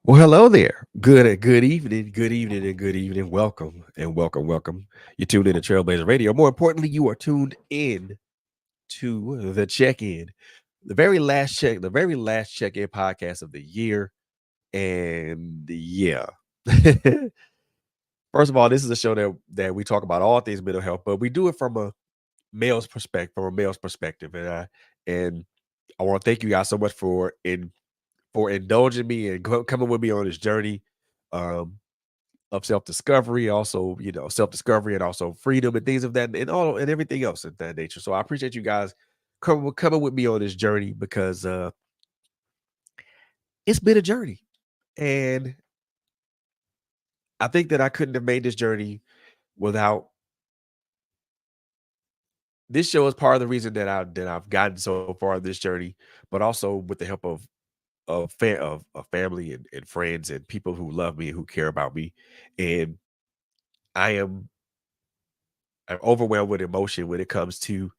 Well, hello there. Good evening, good evening, and good evening. Welcome and welcome, welcome. You tuned in to Trailblazer Radio. More importantly, you are tuned in to the check-in, the very last check-in podcast of the year. And yeah. First of all, this is a show that we talk about all things mental health, but we do it from a male's perspective. And I want to thank you guys so much for indulging me and coming with me on this journey. Um, of self-discovery, also, self-discovery and also freedom and things of that and all and everything else of that nature. So I appreciate you guys coming with me on this journey because it's been a journey. And I think that I couldn't have made this journey without this show is part of the reason that I've gotten so far in this journey, but also with the help of family and friends and people who love me and who care about me. And I am I'm overwhelmed with emotion when it comes to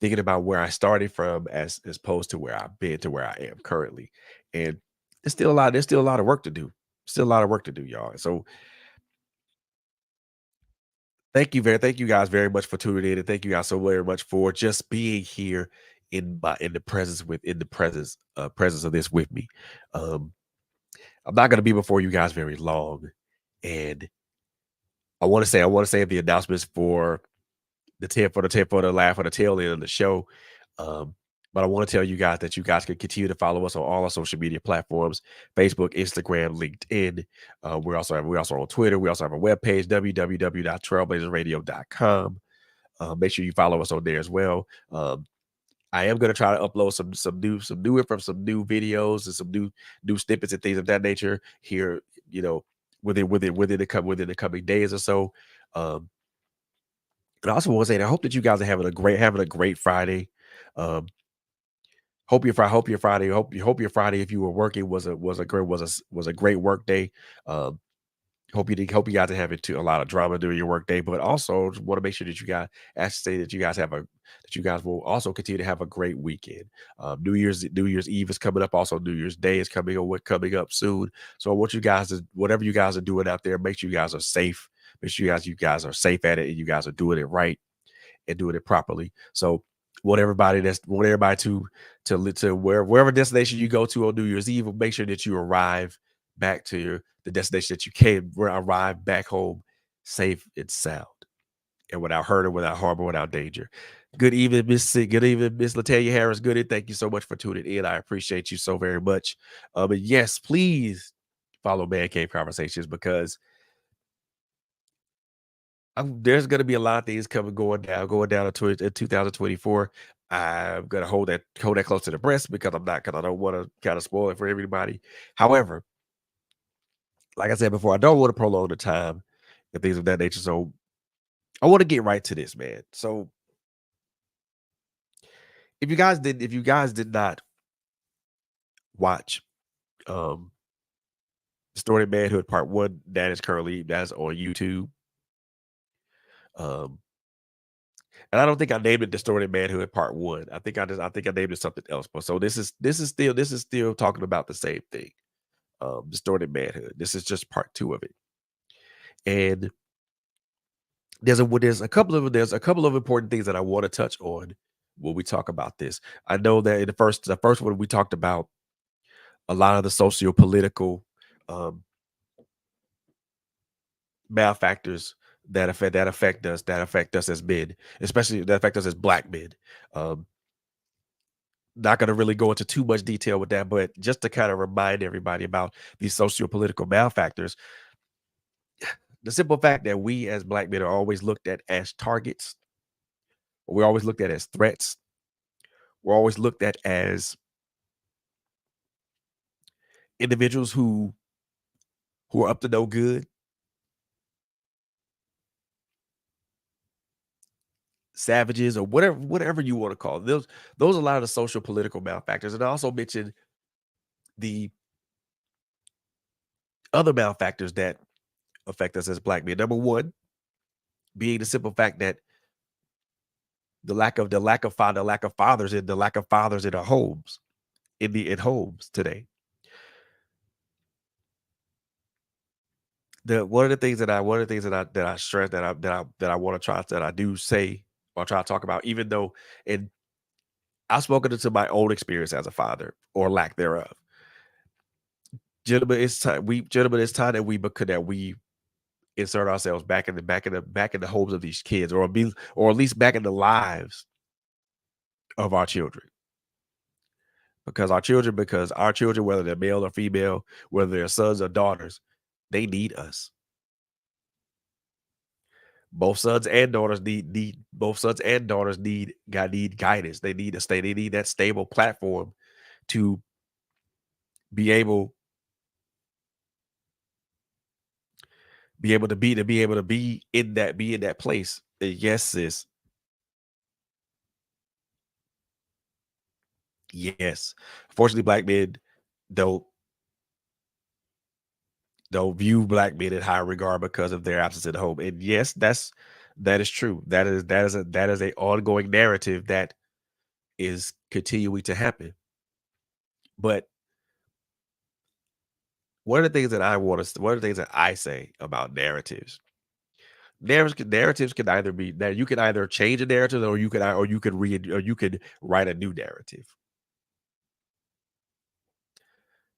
thinking about where I started from as opposed to where I've been to where I am currently. And there's still a lot of work to do. Still a lot of work to do, y'all. So thank you guys very much for tuning in and thank you guys so very much for just being here in the presence of this with me. Um I'm not gonna be before you guys very long. And I want to say the announcements for for the laugh for the tail end of the show. Um, but I want to tell you guys that you guys can continue to follow us on all our social media platforms: Facebook, Instagram, LinkedIn. We also on Twitter. We also have a webpage, www.trailblazerradio.com. Make sure you follow us on there as well. I am going to try to upload some new videos and some new snippets and things of that nature here. You know, within the coming days or so. Um, and I also want to say that I hope that you guys are having a great Friday. Um, hope your Friday if you were working was a great work day. Um, hope you guys are having a lot of drama during your work day, but also want to make sure that you guys say that you guys will also continue to have a great weekend. New Year's Eve is coming up. Also, New Year's Day is coming up soon. So I want you guys to whatever you guys are doing out there, make sure you guys are safe. Make sure you guys are safe at it and you guys are doing it right and doing it properly. So want everybody to wherever destination you go to on New Year's Eve, make sure that you arrive back to the destination that you came where arrive back home safe and sound and without hurt or without harm or without danger. Good evening, Miss Latalia Harris. Good. Thank you so much for tuning in. I appreciate you so very much. And yes, please follow Man Cave Conversations because there's going to be a lot of things going down in 2024. I'm going to hold that close to the breast because I don't want to kind of spoil it for everybody. However, like I said before, I don't want to prolong the time and things of that nature. So I want to get right to this, man. So if you guys did not watch um Distorted Manhood Part One, that's on YouTube. Um, And I don't think I named it Distorted Manhood Part 1. I think I named it something else. But so this is still talking about the same thing. Distorted Manhood. This is just part 2 of it. And there's a couple of important things that I want to touch on when we talk about this. I know that in the first one we talked about a lot of the socio-political um malfactors that affect us as men, especially that affect us as black men. Um Not gonna really go into too much detail with that, but just to kind of remind everybody about these socio-political malfactors, the simple fact that we as black men are always looked at as targets, we're always looked at as threats, we're always looked at as individuals who are up to no good, savages, or whatever you want to call it. Those are a lot of the social political malfactors. And I also mentioned the other malfactors that affect us as black men. Number one, being the simple fact that the lack of fathers and the lack of fathers in our homes in homes today. the one of the things that I one of the things that I stress that I want to try that I do say or try to talk about, even though and I've spoken into my own experience as a father or lack thereof. Gentlemen, it's time that we insert ourselves back in the homes of these kids or at least back in the lives of our children. Because our children, whether they're male or female, whether they're sons or daughters, they need us. Both sons and daughters need guidance. They need that stable platform to be able be able to be in that place. And yes, sis. Yes. Unfortunately, black men don't don't view black men in high regard because of their absence at home. And yes, that is true. That is a ongoing narrative that is continuing to happen. But one of the things that I say about narratives can either be that you can either change a narrative or you could read or you could write a new narrative.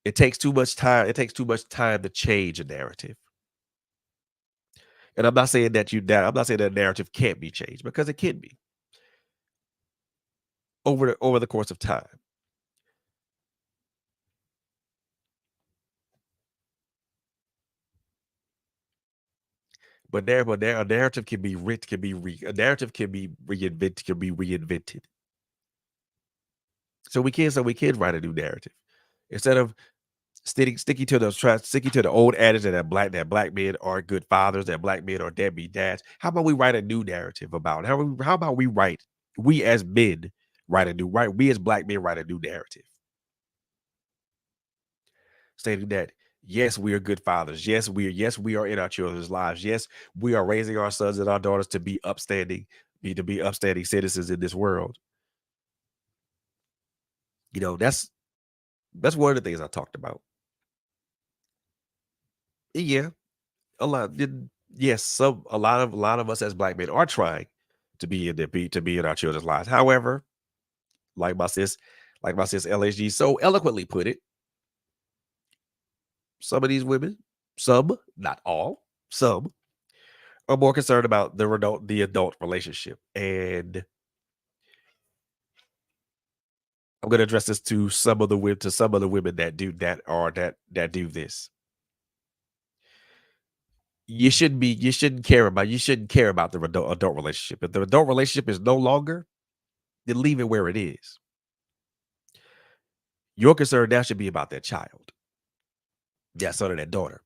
It takes too much time. It takes too much time to change a narrative. And I'm not saying that narrative can't be changed because it can be over the course of time. But a narrative can be writ a narrative can be reinvented. So we can write a new narrative instead of sticking to the old adage that black men are good fathers, that black men are deadbeat dads. How about we write a new narrative about how about we as men we as black men write a new narrative stating that yes, we are good fathers. Yes, we are in our children's lives. Yes, we are raising our sons and our daughters to be upstanding citizens in this world. You know, that's one of the things I talked about. Yeah, a lot did yes, some a lot of us as black men are trying to be in our children's lives. However, like my sis, like my sis LHG so eloquently put it, some of these women, some, not all, some are more concerned about the adult relationship. And I'm gonna address this to some of the women that do this. You shouldn't care about the adult relationship. If the adult relationship is no longer, then leave it where it is. Your concern now should be about that child, that son or that daughter.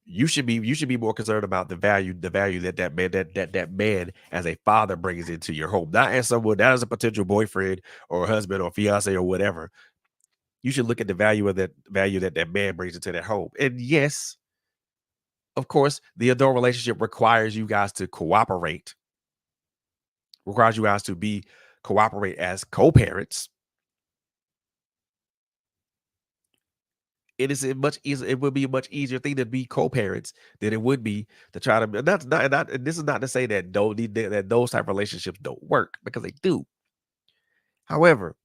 You should be more concerned about the value that man as a father brings into your home, not as someone not as a potential boyfriend or husband or fiance or whatever. You should look at the value that man brings into that home. And yes, of course, the adult relationship requires you guys to cooperate, requires you guys to be cooperate as co-parents. It is a much easier. It would be a much easier thing to be co-parents than it would be to try to. And this is not to say that that those type of relationships don't work because they do. However,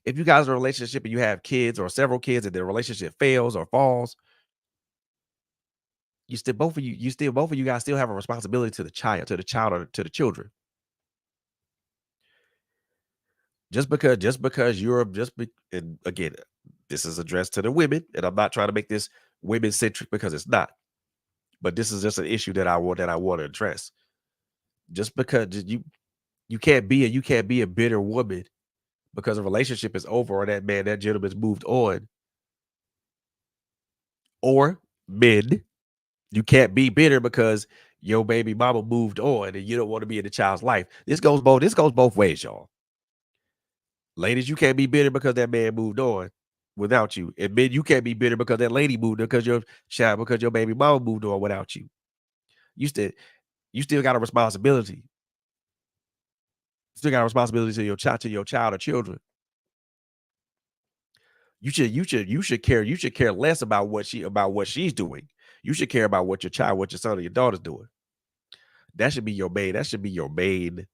if you guys are in a relationship and you have kids or several kids and the relationship fails or falls, you still both of you guys still have a responsibility or to the children. Just because you're just be, and again, this is addressed to the women, and I'm not trying to make this women centric because it's not. But this is just an issue that I want to address. Just because you can't be a bitter woman because a relationship is over or that gentleman's moved on, or men, you can't be bitter because your baby mama moved on and you don't want to be in the child's life. This goes both ways, y'all. Ladies, you can't be bitter because that man moved on without you. And men, you can't be bitter because that lady moved on because your baby mama moved on without you. You still you still got a responsibility. Still got a responsibility to your child or children. You should care less about what she's doing. You should care about what your son or your daughter's doing. That should be your main. That should be your main.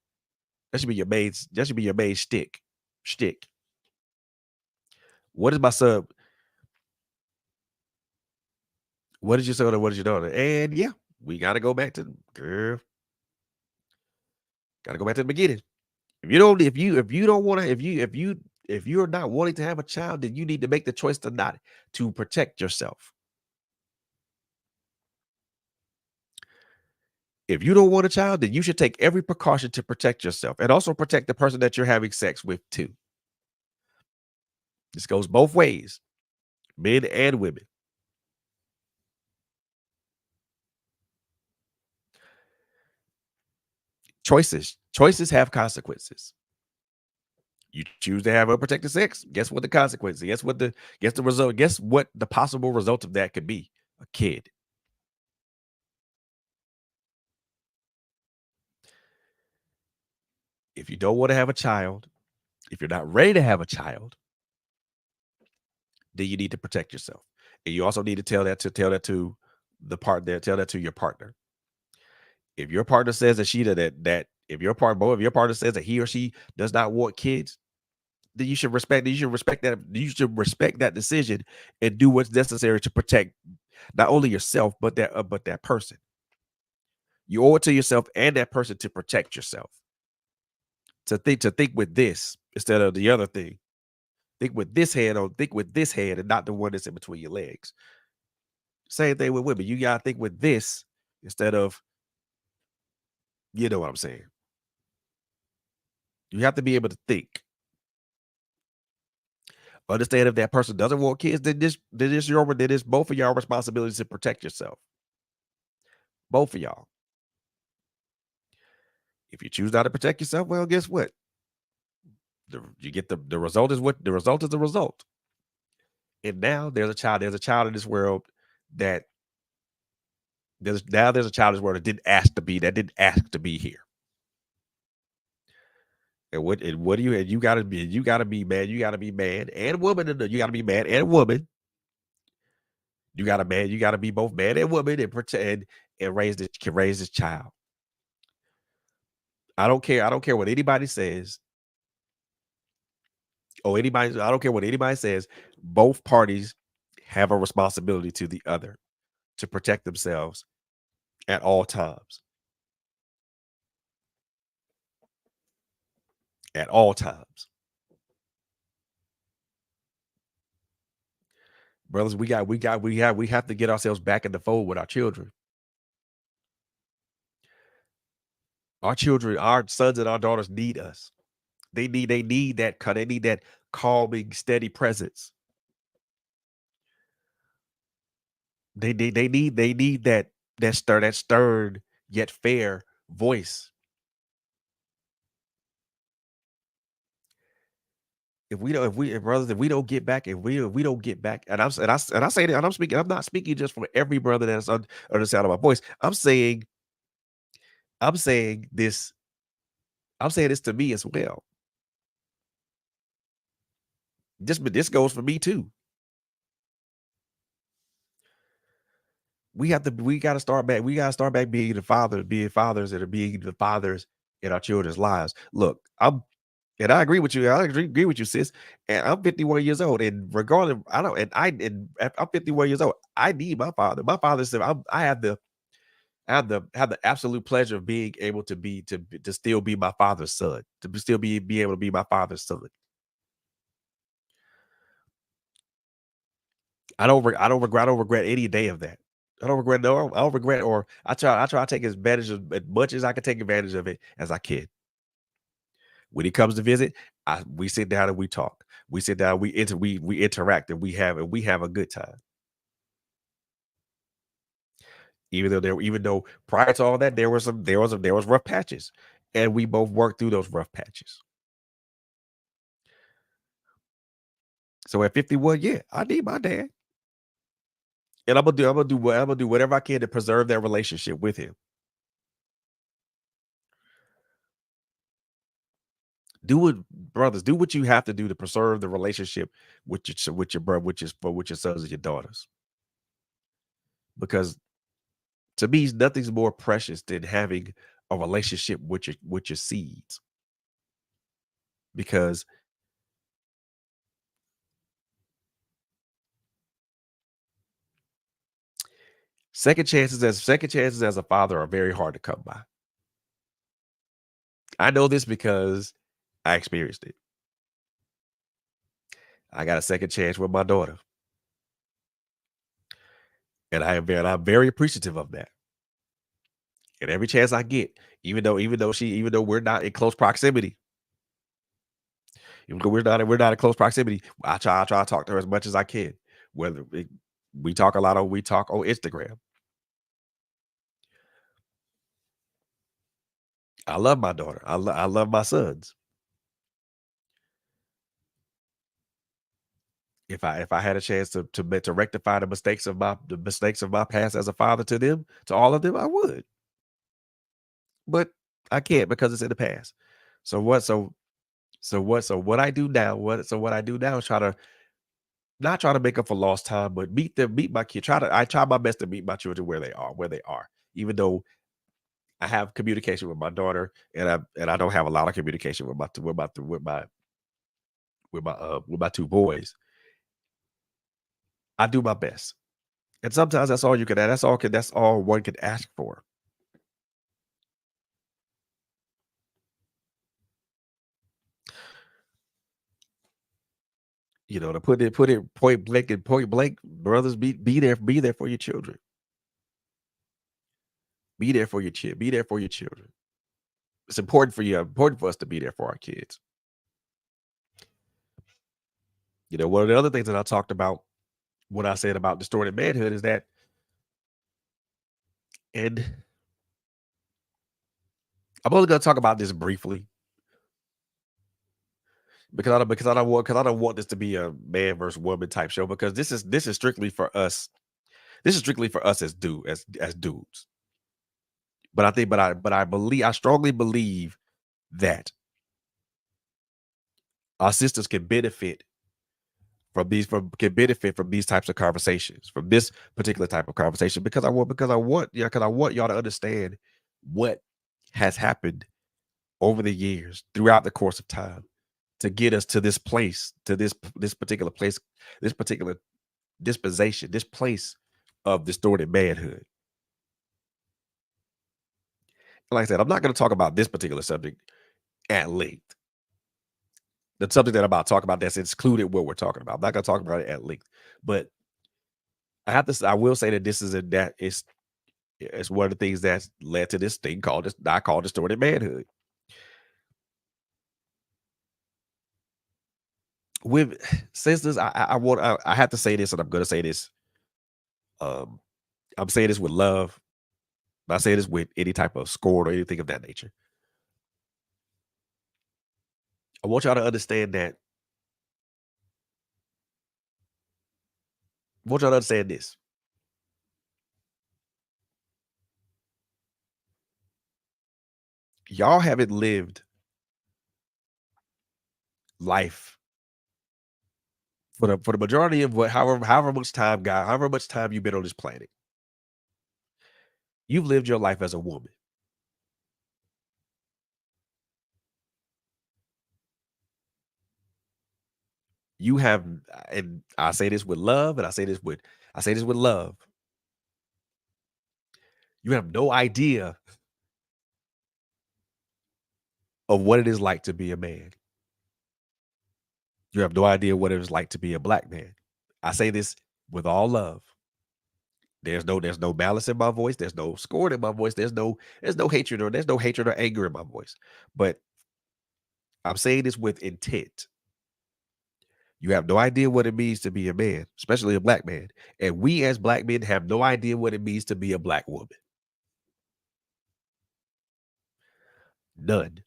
That should be your main. That should be your main stick. Stick. What is my son? What is your son or what is your daughter? And yeah, we gotta go back to girl. Gotta go back to the beginning. If you don't want to, if you're not wanting to have a child, then you need to make the choice to not to protect yourself. If you don't want a child, then you should take every precaution to protect yourself and also protect the person that you're having sex with too. This goes both ways, men and women. Choices have consequences. You choose to have unprotected sex. Guess what the consequences? Guess the result. Guess what the possible result of that could be? A kid. If you don't want to have a child, if you're not ready to have a child, then you need to protect yourself. And you also need to tell that to the partner, tell that to your partner. If your partner says that she that if your partner says that he or she does not want kids, then you should respect that decision and do what's necessary to protect not only yourself but that person. You owe it to yourself and that person to protect yourself. To think with this instead of the other thing. Think with this hand and not the one that's in between your legs. Same thing with women. You gotta think with this instead of, you know what I'm saying. You have to be able to think. Understand if that person doesn't want kids, then it's both of y'all responsibilities to protect yourself. Both of y'all. If you choose not to protect yourself, well, guess what? You get the result is what the result is the result. And now there's a child in this world that there's a child in this world that didn't ask to be here. And what do you and you gotta be man, you gotta be man and woman. You gotta be man and woman. You gotta be both man and woman and protect and raise this child. I don't care what anybody says I don't care what anybody says. Both parties have a responsibility to the other to protect themselves at all times. At all times. Brothers, we have to get ourselves back in the fold with our children. Our sons and our daughters need us. They need that calming, steady presence. They need that stern yet fair voice. If we don't get back, if we don't get back, and I say that, and I'm not speaking just for every brother that's under the sound of my voice. I'm saying this, I'm saying this to me as well. This goes for me too. We gotta start back being fathers that are being the fathers in our children's lives. Look, and I agree with you. I agree with you, sis. And I'm 51 years old, and regardless, I don't. I'm 51 years old. I need my father. My father said, I have the absolute pleasure of being able to still be my father's son, still be able to be my father's son. I don't regret any day of that. I don't regret no. I don't regret or I try to take as much as I can take advantage of it as I can. When he comes to visit, we sit down and we talk. We sit down, we interact, and we have a good time. Even though prior to all that there was rough patches, and we both worked through those rough patches. So at 51, yeah, I need my dad, and I'm gonna do whatever I can to preserve that relationship with him. Do what brothers, do what you have to do to preserve the relationship with your brother, with your sons and your daughters. Because to me, nothing's more precious than having a relationship with your seeds. Because second chances as a father are very hard to come by. I know this because I experienced it. I got a second chance with my daughter, and I'm very appreciative of that. And every chance I get, even though we're not in close proximity, even though we're not in close proximity, I try to talk to her as much as I can. Whether we talk on Instagram. I love my daughter. I love my sons. If I had a chance to rectify the mistakes of my past as a father to them, to all of them, I would. But I can't because it's in the past. So what so what I do now, what I do now is try to make up for lost time, but meet my kid. I try my best to meet my children where they are. Even though I have communication with my daughter, and I don't have a lot of communication with my two boys. I do my best. And sometimes that's all you can that's all one can ask for. To put it point blank, brothers, be there for your children. Be there for your children. It's important for us to be there for our kids. One of the other things that I talked about when I said about distorted manhood is that, and I'm only going to talk about this briefly because I don't want this to be a man versus woman type show, because this is strictly for us. This is strictly for us as dudes. But I strongly believe that our sisters can benefit from these types of conversations, from this particular type of conversation, because I want y'all to understand what has happened over the years, throughout the course of time, to get us to this place, to this particular place, this particular dispensation, this place of distorted manhood. Like I said, I'm not going to talk about this particular subject at length. The subject that I'm about to talk about, that's excluded what we're talking about. I'm not going to talk about it at length, but I will say that this is a that is it's one of the things that's led to this thing I call distorted manhood. With sisters, I have to say this, and I'm going to say this. Um, I'm saying this with love. I say this with any type of scorn or anything of that nature. I want y'all to understand that. I want y'all to understand this. Y'all haven't lived life for the majority of however much time you've been on this planet. You've lived your life as a woman. You have, and I say this with love, and I say this with love. You have no idea of what it is like to be a man. You have no idea what it is like to be a black man. I say this with all love. There's no malice in my voice. There's no scorn in my voice. There's no hatred or anger in my voice. But I'm saying this with intent. You have no idea what it means to be a man, especially a black man. And we as black men have no idea what it means to be a black woman. None.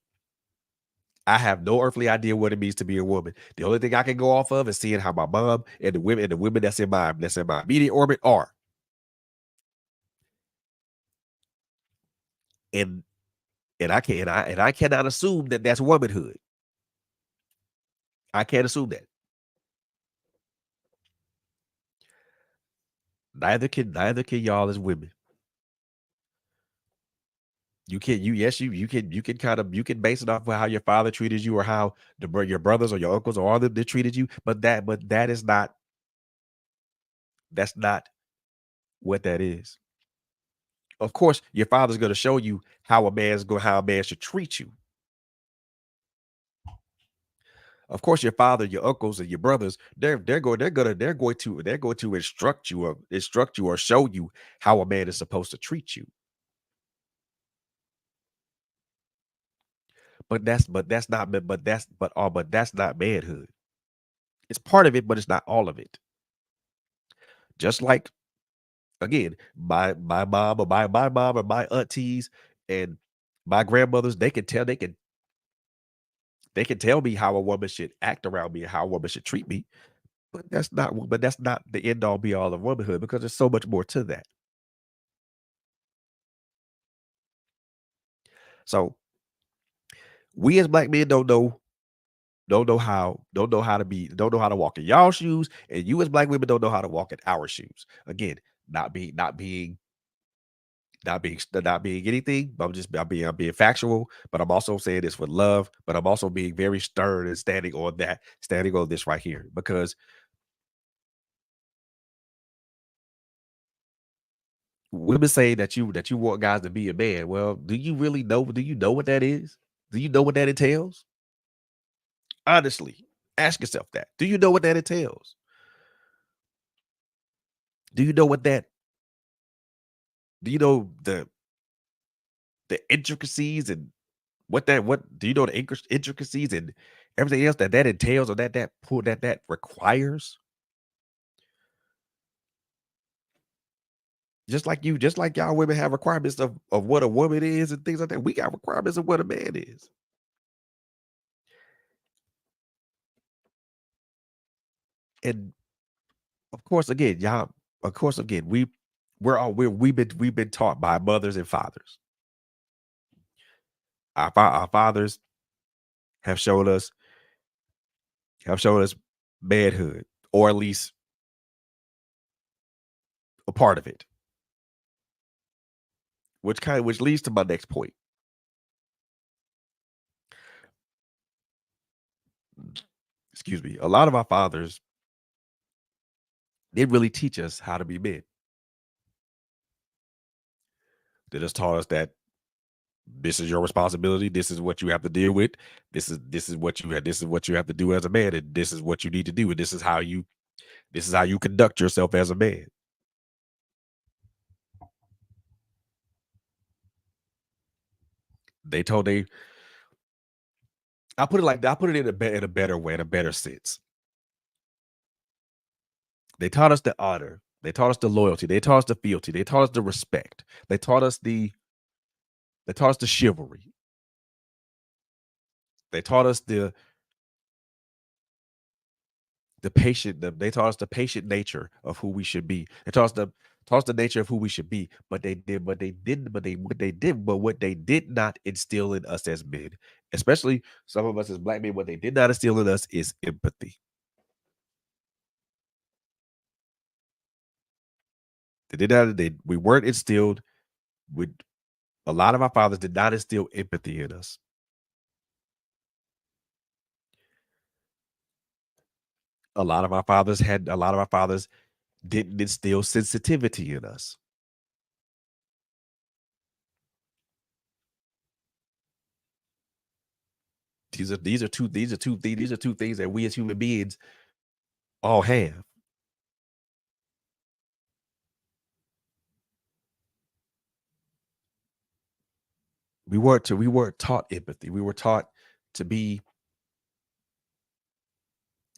I have no earthly idea what it means to be a woman. The only thing I can go off of is seeing how my mom and the women that's in my immediate orbit are. And and I cannot assume that that's womanhood. I can't assume that. Neither can y'all as women. You can you yes, you can kind of you can base it off of how your father treated you or how your brothers or your uncles or all them they treated you, but that is not that's not what that is. Of course, your father's gonna show you how a man should treat you. Of course, your father, your uncles, and your brothers, they're going to instruct you or show you how a man is supposed to treat you. But that's not manhood. It's part of it, but it's not all of it. Just like again, my mom or my aunties and my grandmothers, they can tell me how a woman should act around me and how a woman should treat me. But that's not the end all be all of womanhood because there's so much more to that. So we as black men don't know how to walk in y'all shoes, and you as black women don't know how to walk in our shoes. Again, not being anything, but I'm being factual, but I'm also saying this with love, but I'm also being very stern and standing on this right here. Because women say that you want guys to be a man. Well, do you really know? Do you know what that is? Do you know what that entails? Honestly, ask yourself that. Do you know what that entails? Do you know what that do you know the intricacies and what do you know the intricacies and everything else that entails or that requires? Just like y'all women have requirements of what a woman is and things like that, we got requirements of what a man is. And of course, again, y'all, of course, again, we've been taught by mothers and fathers. Our fathers have shown us have shown us manhood, or at least a part of it, which leads to my next point. Excuse me. A lot of our fathers didn't really teach us how to be men. They just taught us that this is your responsibility. This is what you have to deal with. This is what you have to do as a man, and this is what you need to do, and this is how you conduct yourself as a man. They told they I put it like that. I put it in in a better way, in a better sense. They taught us the honor. They taught us the loyalty. They taught us the fealty. They taught us the respect. They taught us the chivalry. They taught us they taught us the patient nature of who we should be. They taught us the nature of who we should be. But what they did not instill in us as men, especially some of us as black men, what they did not instill in us is empathy. They did not. We weren't instilled with a lot of our fathers did not instill empathy in us. A lot of our fathers didn't instill sensitivity in us. These are two things that we as human beings all have. We weren't taught empathy. We were taught to be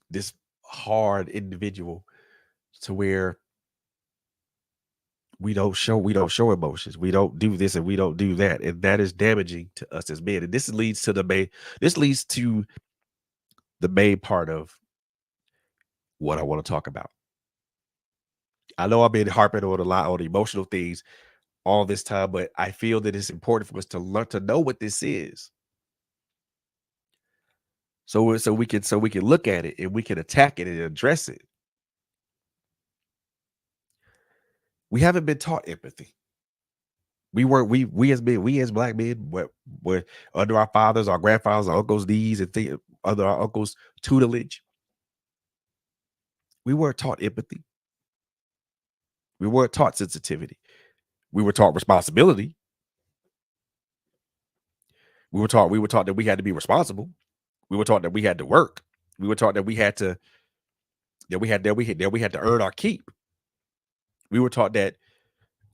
this hard individual to where we don't show emotions. We don't do this and we don't do that. And that is damaging to us as men. And this leads to the main part of what I want to talk about. I know I've been harping on a lot on emotional things all this time, but I feel that it's important for us to learn to know what this is. So we can look at it and we can attack it and address it. We haven't been taught empathy. We as men, we as black men, were under our fathers, our grandfathers, our uncles, these and under our uncles' tutelage, we weren't taught empathy. We weren't taught sensitivity. We were taught responsibility. We were taught that we had to be responsible. We were taught that we had to work. We were taught that we had to that we had to earn our keep. We were taught that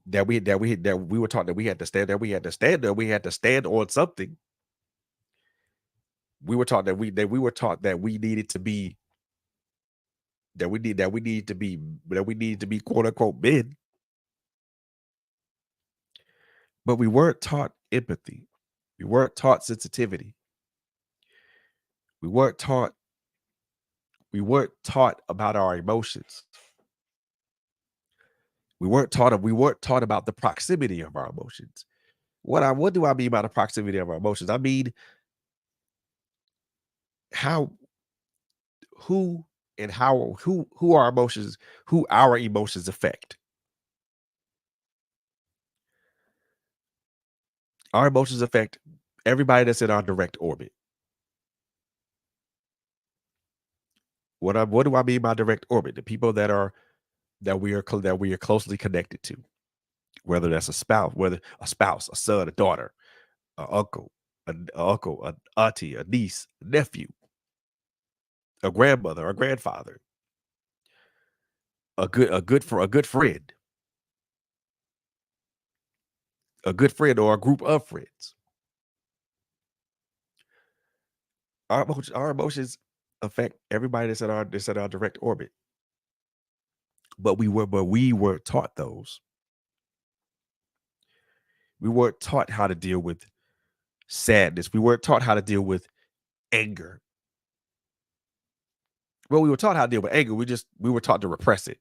we were taught that we had to stand there. We had to stand there. We had to stand on something. We were taught that we were taught that we needed to be that we needed to be quote unquote men, but we weren't taught empathy. We weren't taught sensitivity. We weren't taught about our emotions. We weren't taught about the proximity of our emotions. What do I mean by the proximity of our emotions? I mean how who and how who our emotions who our emotions affect. Our emotions affect everybody that's in our direct orbit. What do I mean by direct orbit? The people that we are closely connected to, whether that's a spouse, a son, a daughter, a uncle, an auntie, a niece, a nephew, a grandmother, a grandfather, a good friend, or a group of friends. Our emotions affect everybody that's in our direct orbit. But we were taught those. We weren't taught how to deal with sadness. We weren't taught how to deal with anger. Well, we were taught how to deal with anger. We were taught to repress it.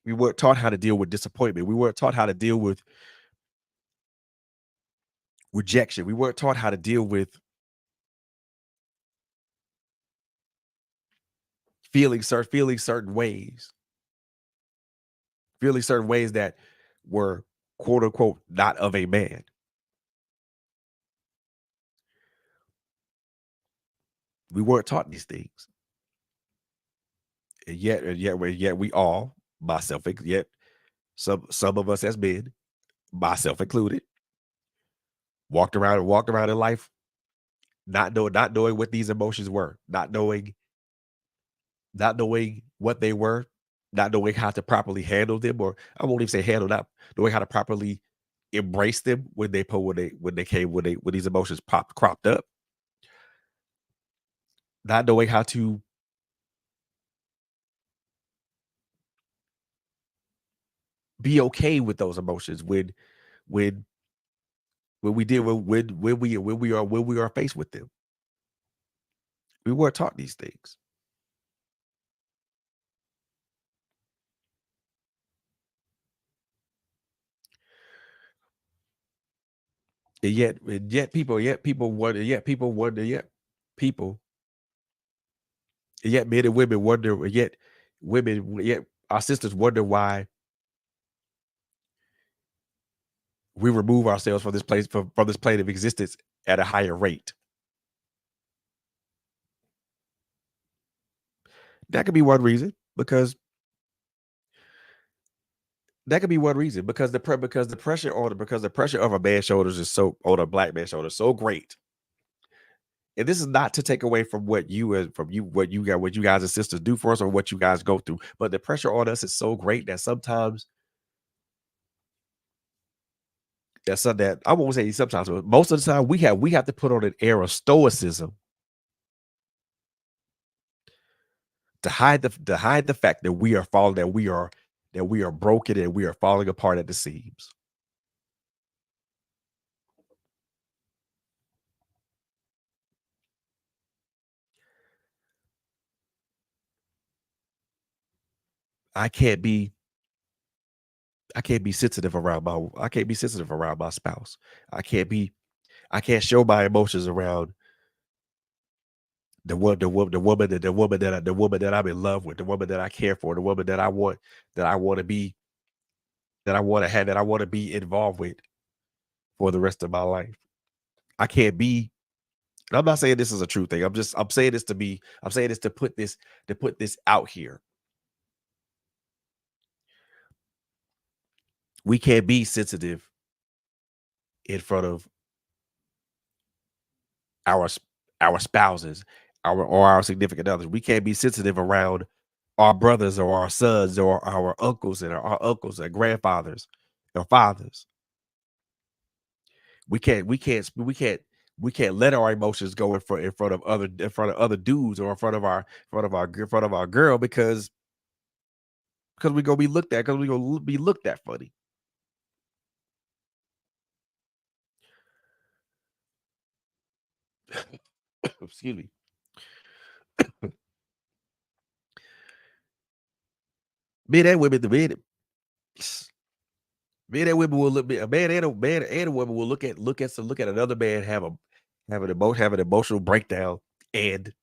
We weren't taught how to deal with disappointment. We weren't taught how to deal with rejection. We weren't taught how to deal with feeling certain ways, that were quote unquote not of a man. We weren't taught these things, and yet we all, yet some of us as men, myself included, walked around in life not knowing what these emotions were, not knowing what they were, not knowing how to properly handle them, or I won't even say handle, not knowing how to properly embrace them when these emotions cropped up, not knowing how to be okay with those emotions when when we deal with when we are faced with them. We weren't taught these things. People yet men and women wonder, yet our sisters wonder why we remove ourselves from this plane of existence at a higher rate. That could be one reason because because the pressure of a man's shoulders is so on a black man's shoulders so great. And this is not to take away from what you guys and sisters do for us or what you guys go through, but the pressure on us is so great that sometimes that I won't say sometimes, but most of the time we have to put on an air of stoicism to hide the fact that we are falling, that we are broken and we are falling apart at the seams. I can't be I can't be sensitive around my spouse. I can't be I can't show my emotions around the woman that I'm in love with, the woman that I care for, the woman that I want to be that I want to have that I want to be involved with for the rest of my life. I can't be and I'm not saying this is a true thing. I'm saying this to be I'm saying this to put this out here. We can't be sensitive in front of our our spouses, our significant others. We can't be sensitive around our brothers or our sons or our uncles and our uncles and grandfathers or fathers. We can't let our emotions go in front of other dudes or in front of our girl because we gonna be looked at because we gonna be looked at funny. Excuse me. Men and women, the men and women will look a man and a woman will look at another man have an emotional breakdown and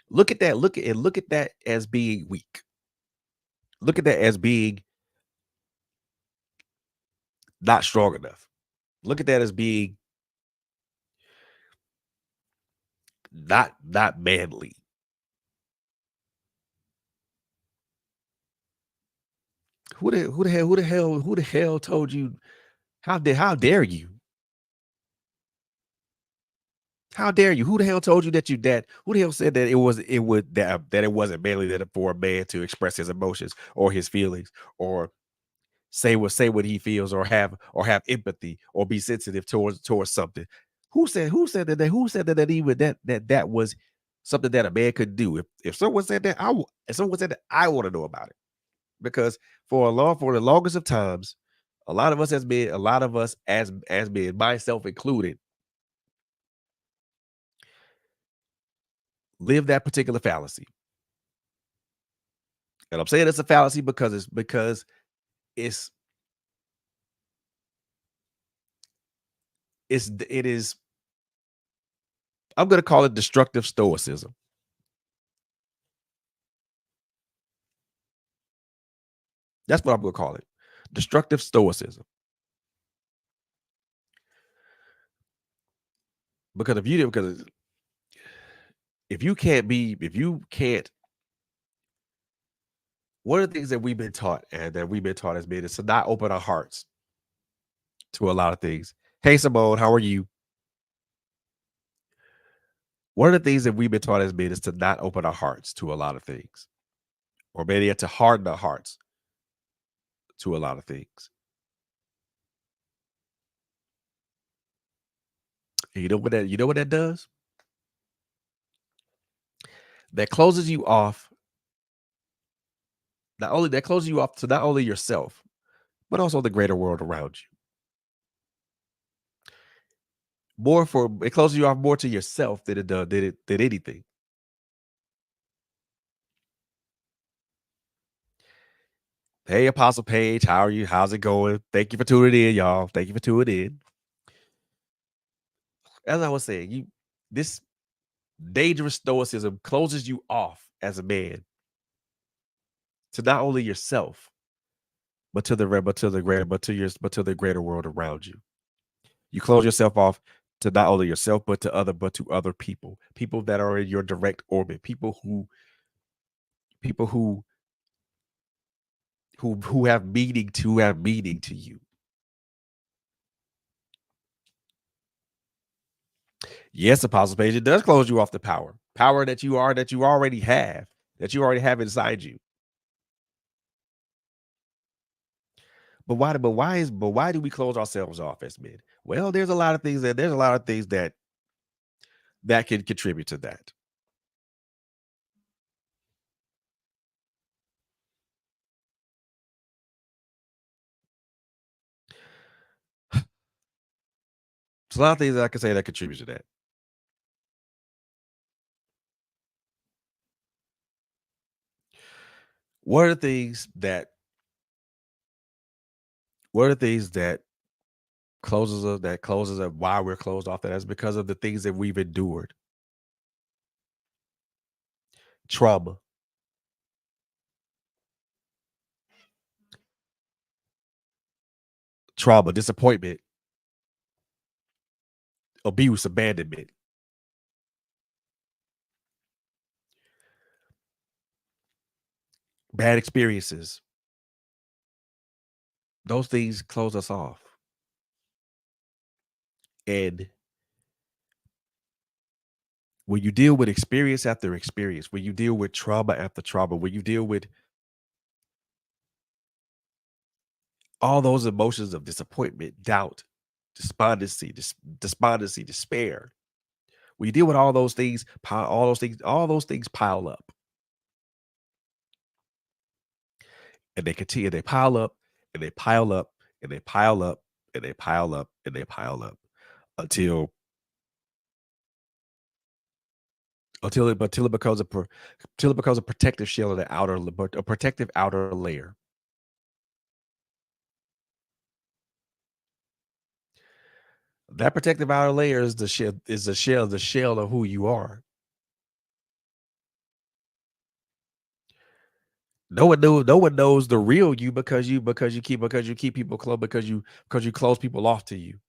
look at that as being weak. Look at that as being not strong enough. Look at that as being not manly. Who the hell told you how dare you? How dare you? Who the hell told you that who the hell said that it would that it wasn't manly that for a man to express his emotions or his feelings or say what he feels or have empathy or be sensitive towards something. Who said that even that was something that a man could do? If someone said that, if someone said that, I want to know about it. Because for the longest of times, a lot of us as men, myself included, live that particular fallacy. And I'm saying it's a fallacy because it's it is I'm gonna call it destructive stoicism. That's what I'm gonna call it. Destructive stoicism. Because if you can't one of the things that we've been taught and that we've been taught as men is to not open our hearts to a lot of things. Hey Simone, how are you? One of the things that we've been taught as men is to not open our hearts to a lot of things, or maybe to harden our hearts to a lot of things. And you know what that does? That closes you off. Not only that closes you off to not only yourself, but also the greater world around you. It closes you off more to yourself than it does than anything. Hey, Apostle Paige, how are you? How's it going? Thank you for tuning in, y'all. Thank you for tuning in. As I was saying, you this dangerous stoicism closes you off as a man to not only yourself, but to the re- but to the greater world around you. You close yourself off to not only yourself, but to other people, people that are in your direct orbit, people who have meaning to you. Yes, Apostle Page, it does close you off the power that you already have inside you. But why do we close ourselves off as men? Well, there's a lot of things that can contribute to that. There's a lot of things that I can say that contribute to that. One of the things that one of the things that closes us why we're closed off, that's because of the things that we've endured. trauma, disappointment, abuse, abandonment, bad experiences. Those things close us off. And when you deal with experience after experience, when you deal with trauma after trauma, when you deal with all those emotions of disappointment, doubt, despondency, despair. When you deal with all those things, all those things pile up, and they continue. They pile up, and they pile up, and they pile up, and they pile up, and they pile up until until it becomes till it becomes a protective shell of the a protective outer layer. That protective outer layer is the shell of who you are. No one knows the real you because you keep people close because you close people off to you.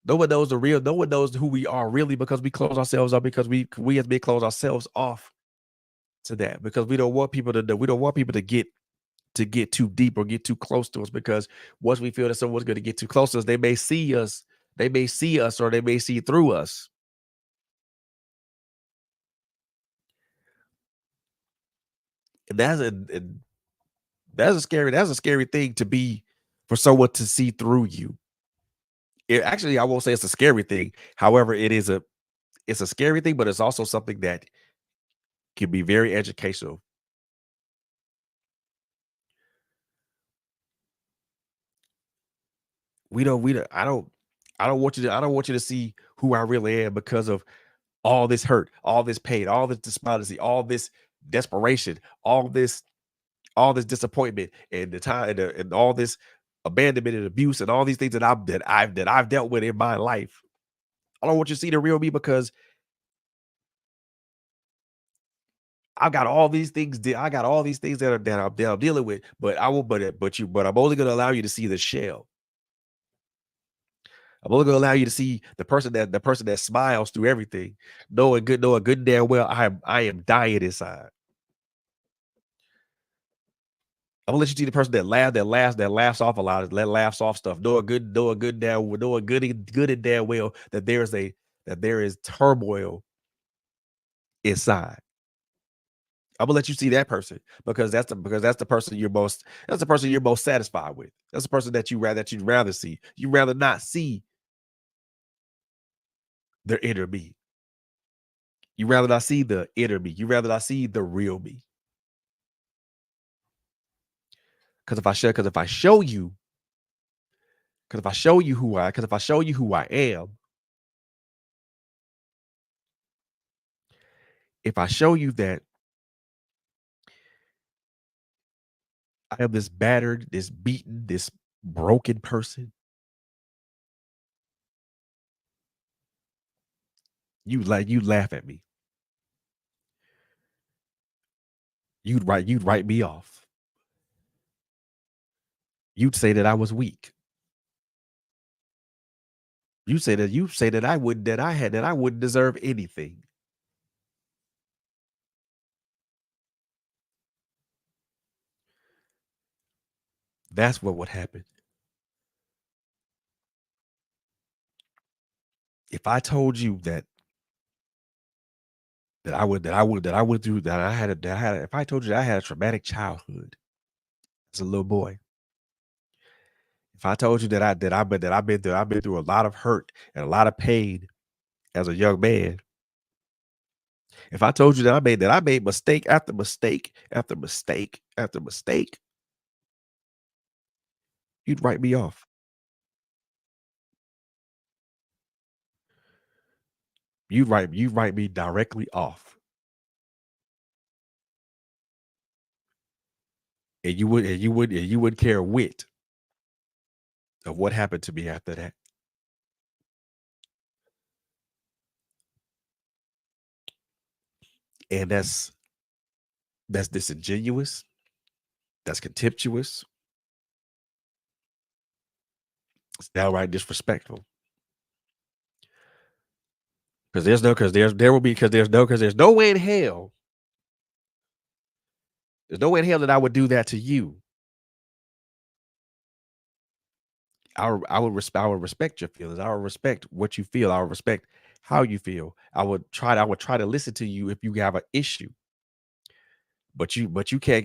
No one knows who we are really because we close ourselves up because we as men close ourselves off to that because we don't want people to know, we don't want people to get too deep or get too close to us because once we feel that someone's going to get too close to us, they may see us or they may see through us. And that's a scary thing to be for someone to see through you. Actually, I won't say it's a scary thing. However, it's a scary thing, but it's also something that can be very educational. We don't I don't want you to see who I really am because of all this hurt, all this pain, all this despondency, all this desperation, all this disappointment and the time and all this abandonment and abuse and all these things that I've dealt with in my life. I don't want you to see the real me because I got all these things that I'm dealing with, but I will but I'm only gonna allow you to see the shell. I'm only gonna allow you to see the person that smiles through everything, knowing good and damn well I am dying inside. I'm gonna let you see the person that laughs off a lot, that laughs off stuff, knowing good and damn well that there is turmoil inside. I'm gonna let you see that person because that's the person you're most satisfied with. That's the person that you'd rather see. You rather not see their inner me. You rather not see the inner me. You rather not see the real me. Because if I show you, because if I show you who I am, if I show you that I am this battered, this beaten, this broken person, you laugh at me. You'd write me off. You'd say that I was weak. You say that I wouldn't deserve anything. That's what would happen. If I told you that I went through that I had if I told you that I had a traumatic childhood as a little boy, if I told you that I've been through a lot of hurt and a lot of pain as a young man, if I told you that I made mistake after mistake after mistake after mistake, you'd write me off. You'd write me directly off. And you wouldn't care a whit of what happened to me after that. And that's disingenuous, that's contemptuous, it's downright disrespectful. Because there will be because there's no way in hell, there's no way in hell that I would do that to you. I would respect your feelings. I would respect what you feel. I would respect how you feel. I would try to listen to you if you have an issue. But you can't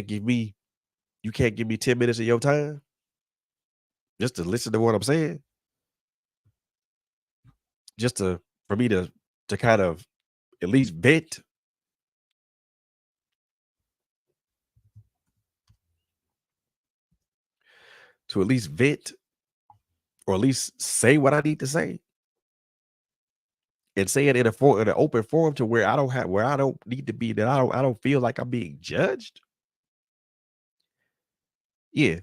give me, you can't give me 10 minutes of your time just to listen to what I'm saying, just to for me to kind of at least vent, to at least vent, or at least say what I need to say, and say it in an open forum to where I don't need to be, that I don't feel like I'm being judged. Yeah,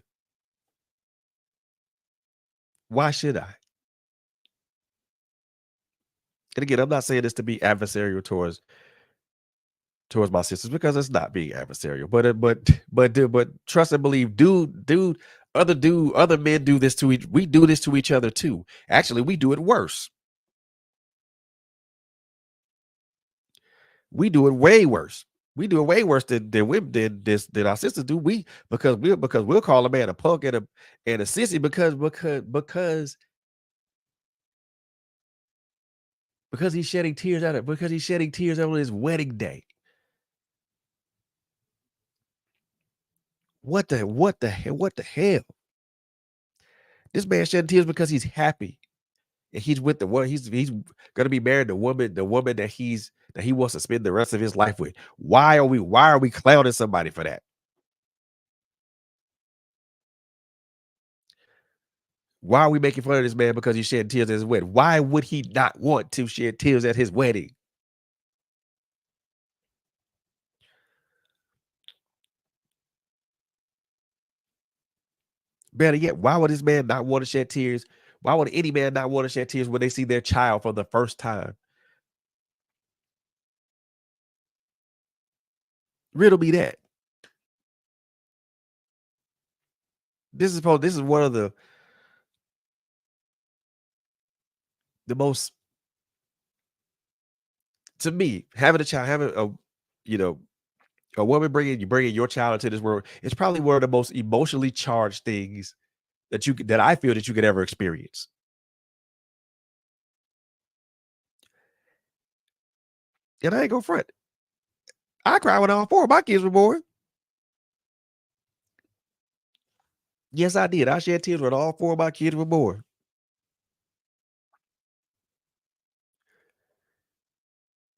why should I? And again, I'm not saying this to be adversarial towards my sisters, because it's not being adversarial. But trust and believe, other men do this to each. We do this to each other too. Actually, we do it worse. We do it way worse. We do it way worse than women than our sisters do. Because we'll call a man a punk and a sissy because he's shedding tears out of because he's shedding tears on his wedding day. What the hell? This man shedding tears because he's happy. And he's with the one he's gonna be married to the woman that he wants to spend the rest of his life with. Why are we clowning somebody for that? Why are we making fun of this man because he shed tears at his wedding? Why would he not want to shed tears at his wedding? Better yet, why would this man not want to shed tears? Why would any man not want to shed tears when they see their child for the first time? Riddle me that. This is one of the most, to me, having a child, having a, you know, a woman bringing your child into this world, it's probably one of the most emotionally charged things that I feel that you could ever experience. And I ain't gonna front. I cried when all four of my kids were born. Yes, I did. I shed tears when all four of my kids were born.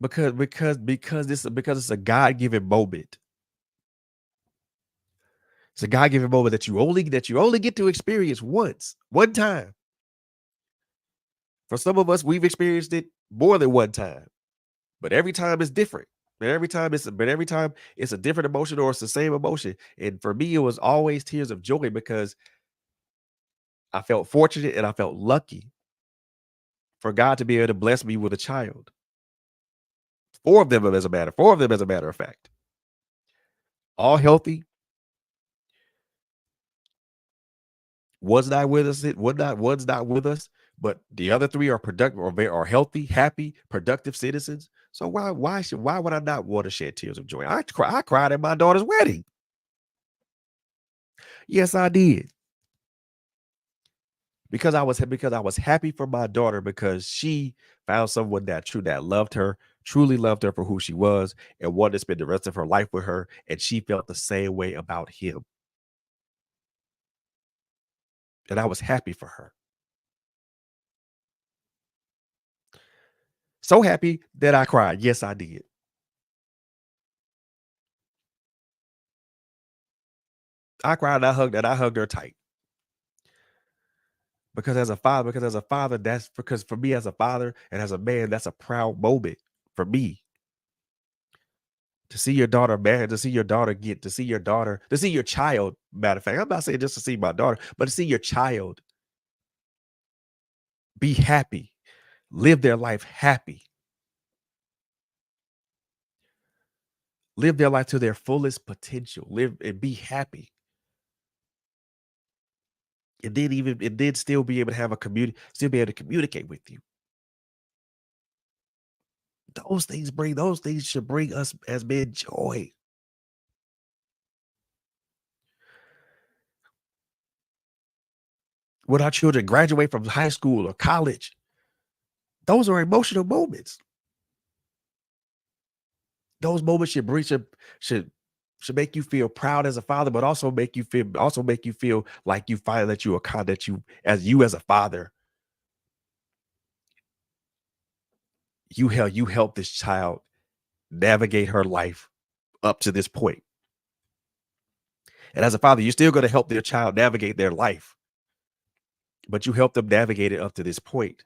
Because it's a God given moment. It's a God given moment that you only get to experience once, one time. For some of us, we've experienced it more than one time, but every time it's different. But every time it's a different emotion, or it's the same emotion. And for me, it was always tears of joy because I felt fortunate and I felt lucky for God to be able to bless me with a child. Four of them as a matter of fact, all healthy. One's not with us, but the other three are productive, are healthy, happy, productive citizens. So why would I not want to shed tears of joy? I cried at my daughter's wedding. Yes, I did. Because I was happy for my daughter, because she found someone that loved her, truly loved her for who she was, and wanted to spend the rest of her life with her, and she felt the same way about him. And I was happy for her. So happy that I cried. Yes, I did. I cried and I hugged her tight. Because as a father, that's because for me as a father and as a man, that's a proud moment for me to see your daughter married, to see your child. Matter of fact, I'm not saying just to see my daughter, but to see your child be happy, live their life happy. live their life to their fullest potential, live and be happy, and then still be able to have a community, still be able to communicate with you. Those things should bring us as men joy. When our children graduate from high school or college, those are emotional moments. Those moments should should make you feel proud as a father, but also make you feel like you find that you are kind that you as a father, you help this child navigate her life up to this point. And as a father, you're still going to help their child navigate their life, but you help them navigate it up to this point.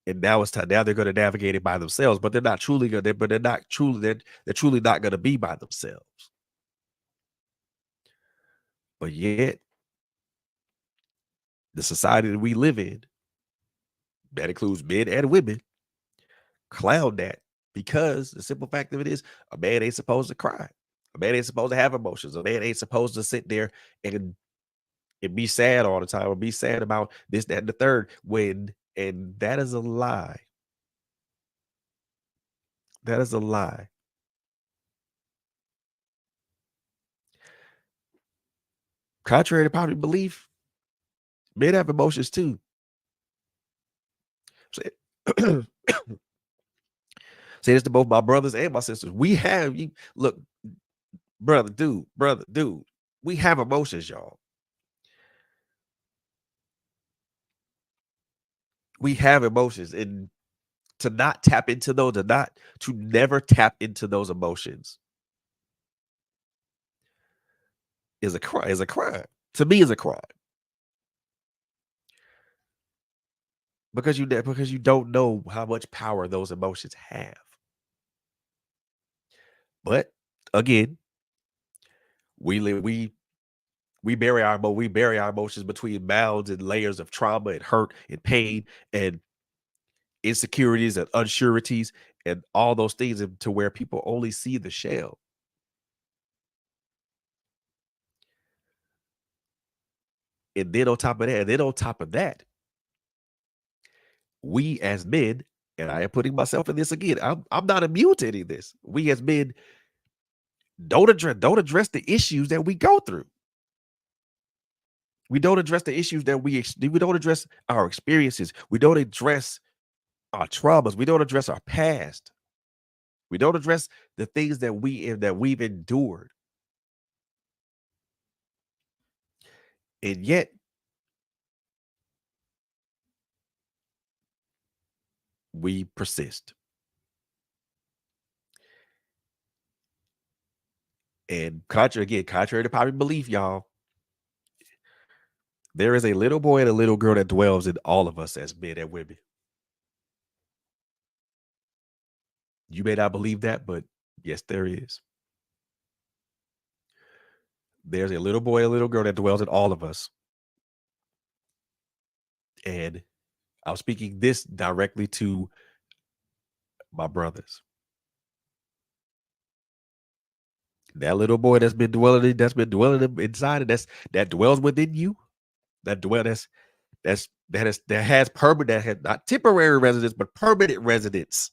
And now it's time. Now they're going to navigate it by themselves, but they're not truly going to. But they're truly not going to be by themselves. But yet, the society that we live in, that includes men and women, clown that because the simple fact of it is, a man ain't supposed to cry. A man ain't supposed to have emotions. A man ain't supposed to sit there and be sad all the time or be sad about this, that, and the third. And that is a lie. That is a lie. Contrary to popular belief, men have emotions too. Say, say this to both my brothers and my sisters. We have you look, brother, dude. We have emotions, y'all. We have emotions, and to not tap into those, to never tap into those emotions is a crime. Is a crime. To me, is a crime because you don't know how much power those emotions have. But again, we live we bury our emotions between mounds and layers of trauma and hurt and pain and insecurities and unsureties and all those things to where people only see the shell. And then on top of that, we as men, and I am putting myself in this again, I'm not immune to any of this. We as men don't address the issues that we go through. We don't address the issues that we don't address our experiences. We don't address our traumas. We don't address our past. We don't address the things that we've endured. And yet we persist. And contrary to popular belief, y'all, there is a little boy and a little girl that dwells in all of us as men and women. You may not believe that, but yes, there is. There's a little boy, a little girl that dwells in all of us. And I'm speaking this directly to my brothers. That little boy that's been dwelling inside, and that dwells within you, that dwell that has permanent, that has not temporary residence, but permanent residence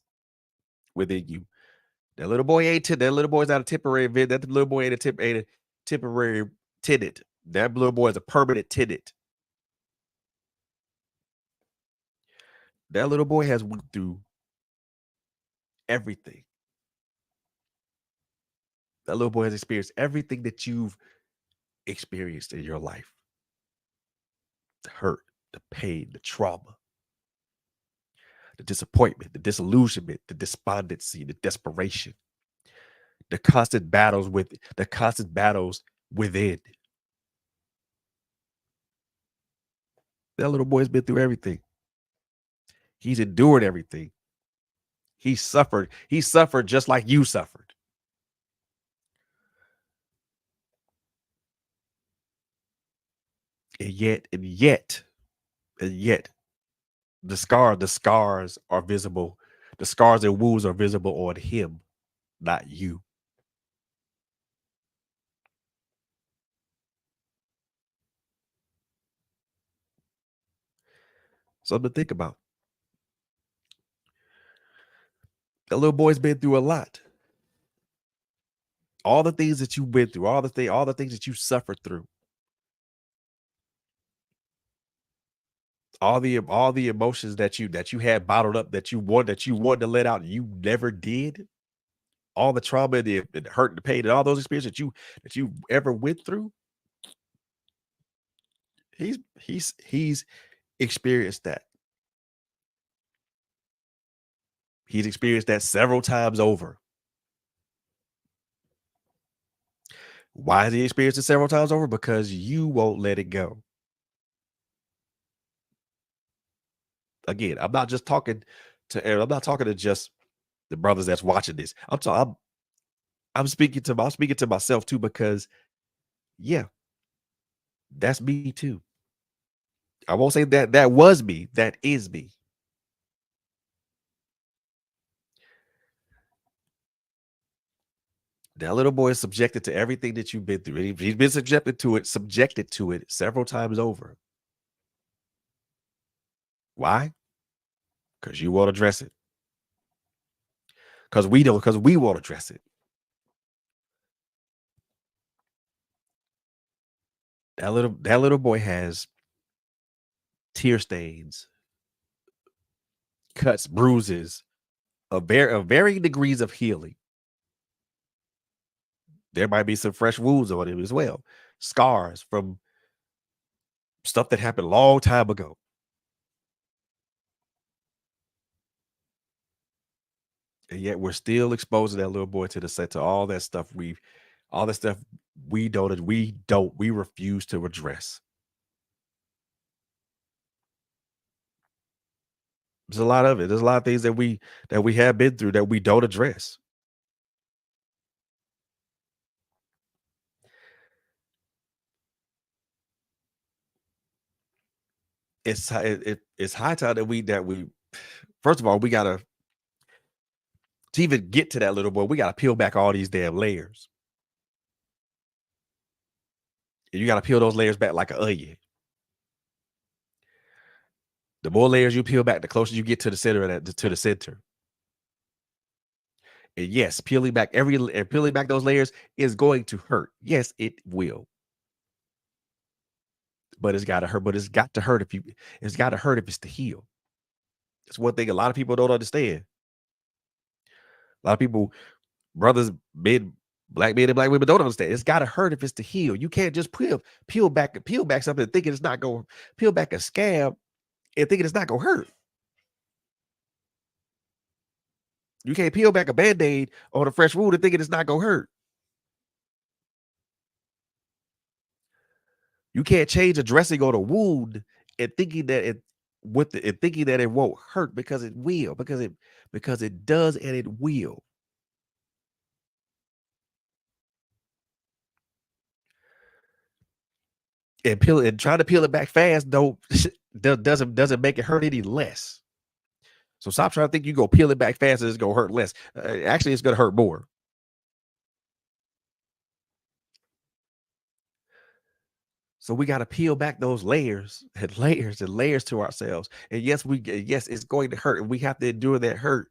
within you. That little boy's not a temporary event. That little boy ain't a temporary tenant. That little boy is a permanent tenant. That little boy has went through everything. That little boy has experienced everything that you've experienced in your life. The hurt, the pain, the trauma, the disappointment, the disillusionment, the despondency, the desperation, the constant battles within. That little boy's been through everything. He's endured everything. He suffered just like you suffered. And yet, the scars are visible. The scars and wounds are visible on him, not you. Something to think about. That little boy's been through a lot. All the things that you've been through, all the things that you suffered through, all the emotions that you had bottled up that you wanted to let out and you never did, all the trauma, the hurt, the pain, and all those experiences that you ever went through, he's experienced that. He's experienced that several times over. Why has he experienced it several times over? Because you won't let it go. Again, I'm not talking to just the brothers that's watching this. I'm speaking to myself too, because yeah, that's me too. I won't say that was me, that is me. That little boy is subjected to everything that you've been through. He's been subjected to it several times over. Why? Because you won't address it. Because we won't address it. That little boy has tear stains, cuts, bruises, of varying degrees of healing. There might be some fresh wounds on him as well. Scars from stuff that happened a long time ago. And yet we're still exposing that little boy to the set to all that stuff we refuse to address. There's a lot of it. There's a lot of things that we have been through that we don't address. It's high time that we first of all, we gotta to even get to that little boy, we gotta peel back all these damn layers. And you gotta peel those layers back like an onion. The more layers you peel back, the closer you get to the center of that to the center. And yes, peeling back those layers is going to hurt. Yes, it will. But it's gotta hurt. But it's gotta hurt if it's to heal. It's one thing a lot of people don't understand. A lot of people, brothers, men and black women don't understand. It's gotta hurt if it's to heal. You can't just peel back something and thinking it's not going peel back a scab and thinking it's not gonna hurt. You can't peel back a band-aid on a fresh wound and thinking it's not gonna hurt. You can't change a dressing on a wound and thinking that and thinking that it won't hurt because it will, because it does and it will. And trying to peel it back fast don't doesn't make it hurt any less. So stop trying to think you go peel it back fast and it's gonna hurt less. Actually, it's gonna hurt more. So we got to peel back those layers and layers and layers to ourselves. And yes, it's going to hurt, and we have to endure that hurt.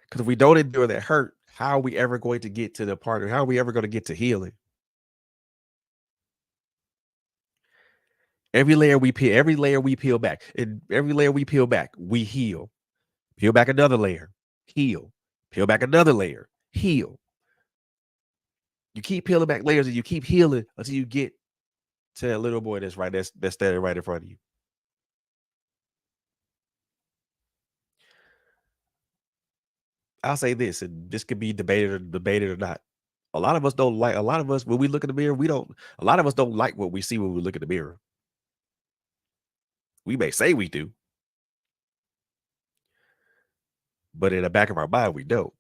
Because if we don't endure that hurt, how are we ever going to get to the part? How are we ever going to get to healing? Every layer we peel back, and every layer we peel back, we heal. Peel back another layer, heal. Peel back another layer, heal. You keep peeling back layers, and you keep healing until you get to that little boy that's standing right in front of you. I'll say this, and this could be debated or not. A lot of us when we look in the mirror, we don't a lot of us don't like what we see when we look in the mirror. We may say we do, but in the back of our mind, we don't.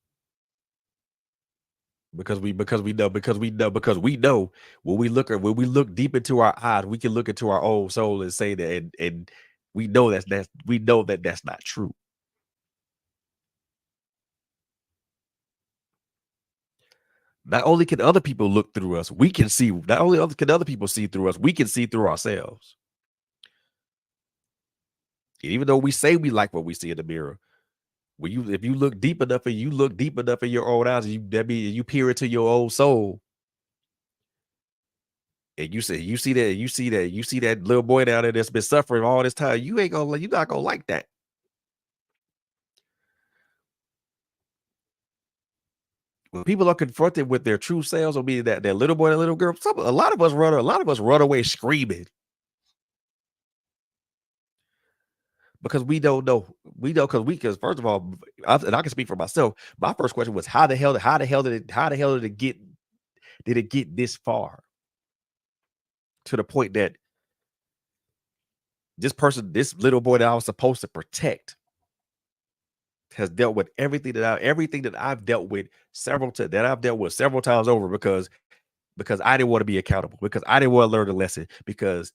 Because we know when we look deep into our eyes, we can look into our own soul and say that and we know that that's not true. Not only can other people look through us, we can see. Not only can other people see through us, we can see through ourselves. And even though we say we like what we see in the mirror, when you if you look deep enough and you look deep enough in your own eyes, that means you peer into your own soul, and you say you see that little boy down there that's been suffering all this time. You're not gonna like that. When people are confronted with their true selves, or be that little boy, that little girl, a lot of us run away screaming because we don't know. We know because first of all, and I can speak for myself. My first question was how the hell did it get this far to the point that this little boy that I was supposed to protect, has dealt with everything that I've dealt with that I've dealt with several times over because I didn't want to be accountable, because I didn't want to learn the lesson, because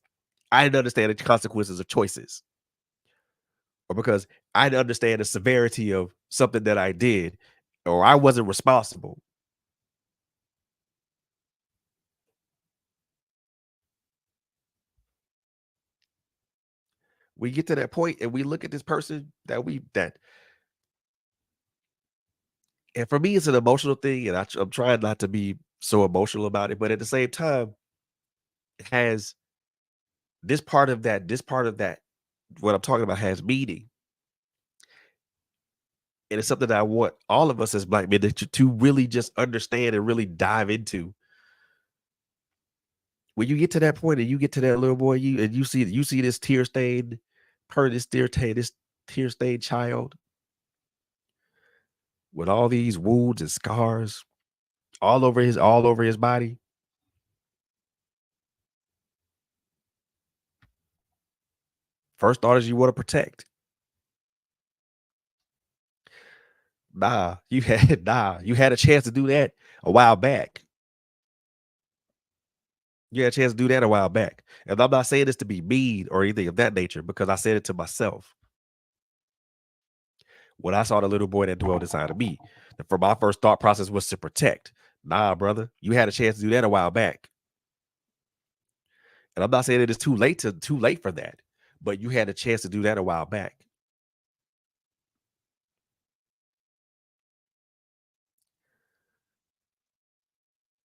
I didn't understand the consequences of choices, or because I didn't understand the severity of something that I did, or I wasn't responsible. We get to that point and we look at this person and for me it's an emotional thing, and I'm trying not to be so emotional about it, but at the same time, it has this part of that what I'm talking about has meaning. And it's something that I want all of us as black men to really just understand and really dive into. When you get to that point and you get to that little boy, you see this this tear stained child with all these wounds and scars all over his body. First thought is you want to protect. You had a chance to do that a while back. You had a chance to do that a while back. And I'm not saying this to be mean or anything of that nature, because I said it to myself when I saw the little boy that dwelled inside of me. For my first thought process was to protect. Nah, brother, you had a chance to do that a while back. And I'm not saying it is too late for that, but you had a chance to do that a while back.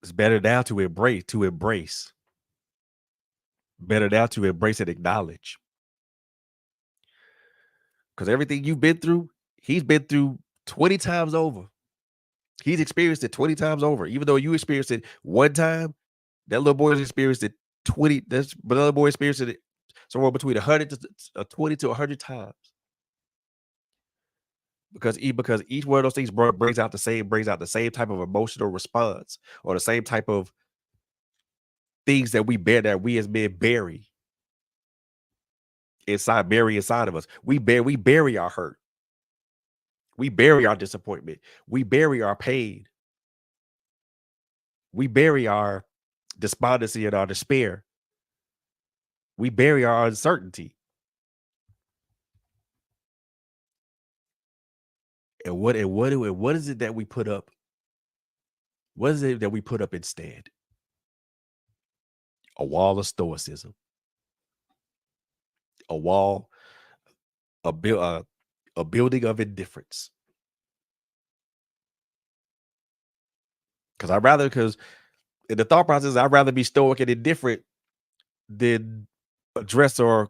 It's better now better now to embrace and acknowledge. Because everything you've been through, he's been through 20 times over. He's experienced it 20 times over. Even though you experienced it one time, that little boy's experienced it 20. But the other boy experienced it somewhere between 20 to 100 times. Because each one of those things brings out the same type of emotional response, or the same type of things that we as men bury inside of us. We bury our hurt. We bury our disappointment. We bury our pain. We bury our despondency and our despair. We bury our uncertainty. And what is it that we put up? What is it that we put up instead? A wall of stoicism, a wall, a build, a building of indifference. Because in the thought process, I'd rather be stoic and indifferent than address or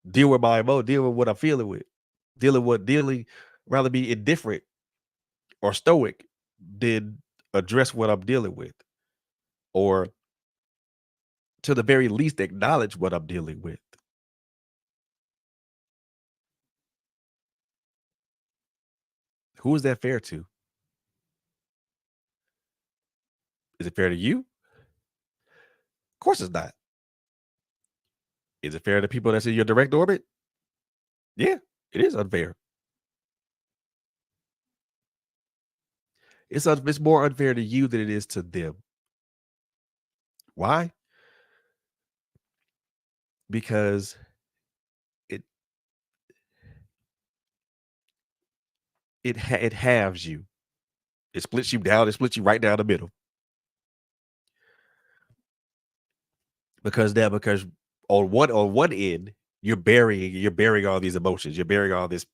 deal with what I'm feeling with, dealing. Rather be indifferent or stoic than address what I'm dealing with, or to the very least acknowledge what I'm dealing with. Who is that fair to? Is it fair to you? Of course it's not. Is it fair to people that's in your direct orbit? Yeah, it is unfair. It's more unfair to you than it is to them. Why? Because it it halves you. It splits you down. It splits you right down the middle because on one end you're burying all these emotions. You're burying all this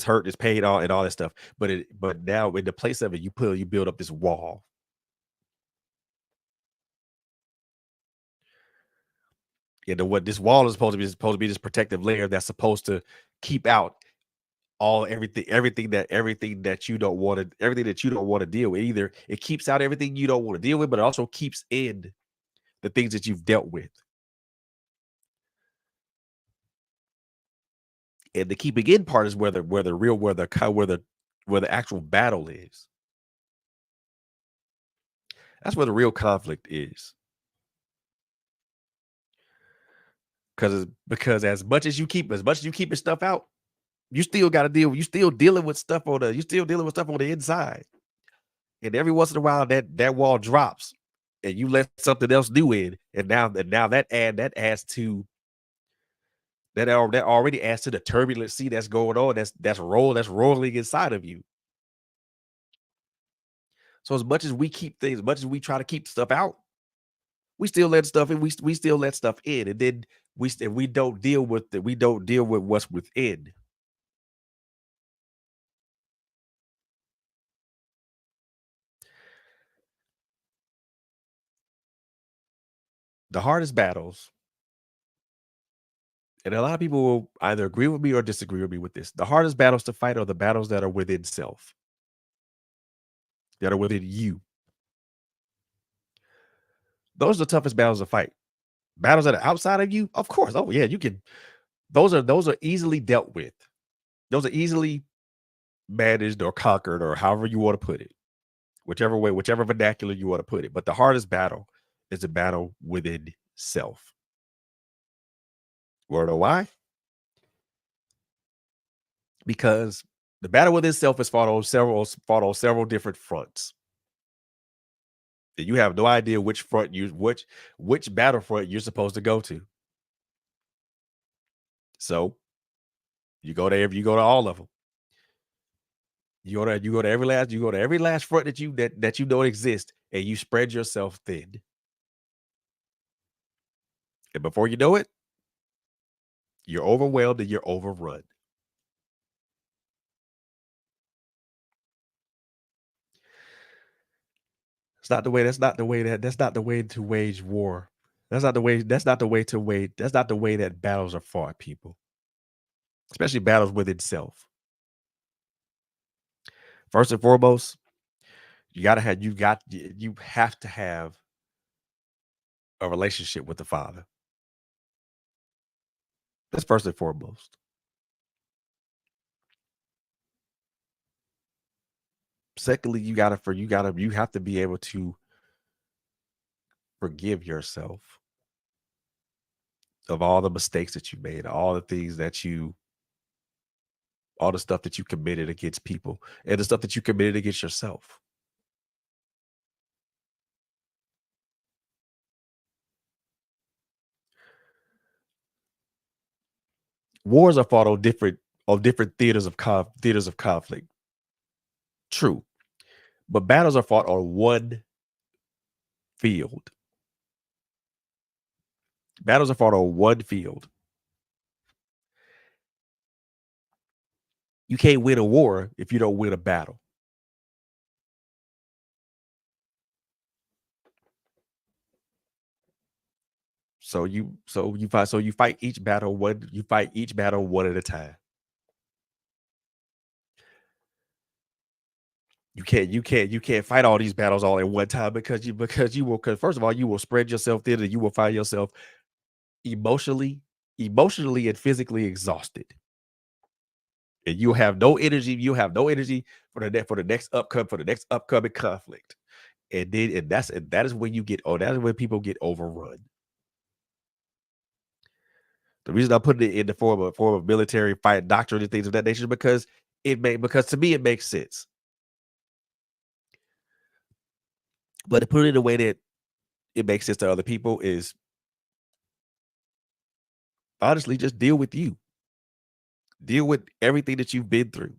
hurt, this pain, all and all that stuff. But now in the place of it, you build up this wall. What this wall is supposed to be this protective layer that's supposed to keep out all everything that you don't want to deal with. Either it keeps out everything you don't want to deal with, but it also keeps in the things that you've dealt with. And the keeping in part is where the real where the actual battle is. That's where the real conflict is. Because as much as you keep your stuff out, you still dealing with stuff on the inside. And every once in a while that wall drops and you let something else new in. And now that already adds to the turbulence that's going on. That's rolling inside of you. So as much as we try to keep stuff out, we still let stuff in. We still let stuff in, and then we don't deal with it. We don't deal with what's within. The hardest battles, and a lot of people will either agree with me or disagree with me with this. The hardest battles to fight are the battles that are within self, that are within you. Those are the toughest battles to fight. Battles that are outside of you, of course. Oh yeah, you can. Those are easily dealt with. Those are easily managed or conquered, or however you want to put it, whichever way, whichever vernacular you want to put it. But the hardest battle is a battle within self. Wanna know why? Because the battle within self is fought on several different fronts. And you have no idea which battlefront you're supposed to go to. So you go to all of them. You go to every last front that you know exists, and you spread yourself thin. And before you know it, you're overwhelmed and you're overrun. That's not the way to wage war. That's not the way that battles are fought, people. Especially battles within self. First and foremost, you have to have a relationship with the Father. That's first and foremost. Secondly, you have to be able to forgive yourself of all the mistakes that you made, all the stuff that you committed against people, and the stuff that you committed against yourself. Wars are fought on different theaters of conflict. True, but battles are fought on one field. Battles are fought on one field. You can't win a war if you don't win a battle. So you fight each battle one at a time. You can't fight all these battles all at one time because first of all you will spread yourself thin and you will find yourself emotionally emotionally and physically exhausted. And you'll have no energy for the next upcoming conflict. And that is when that is when people get overrun. The reason I put it in the form of military fight doctrine and things of that nature is because to me it makes sense. But to put it in a way that it makes sense to other people is honestly just deal with you. Deal with everything that you've been through.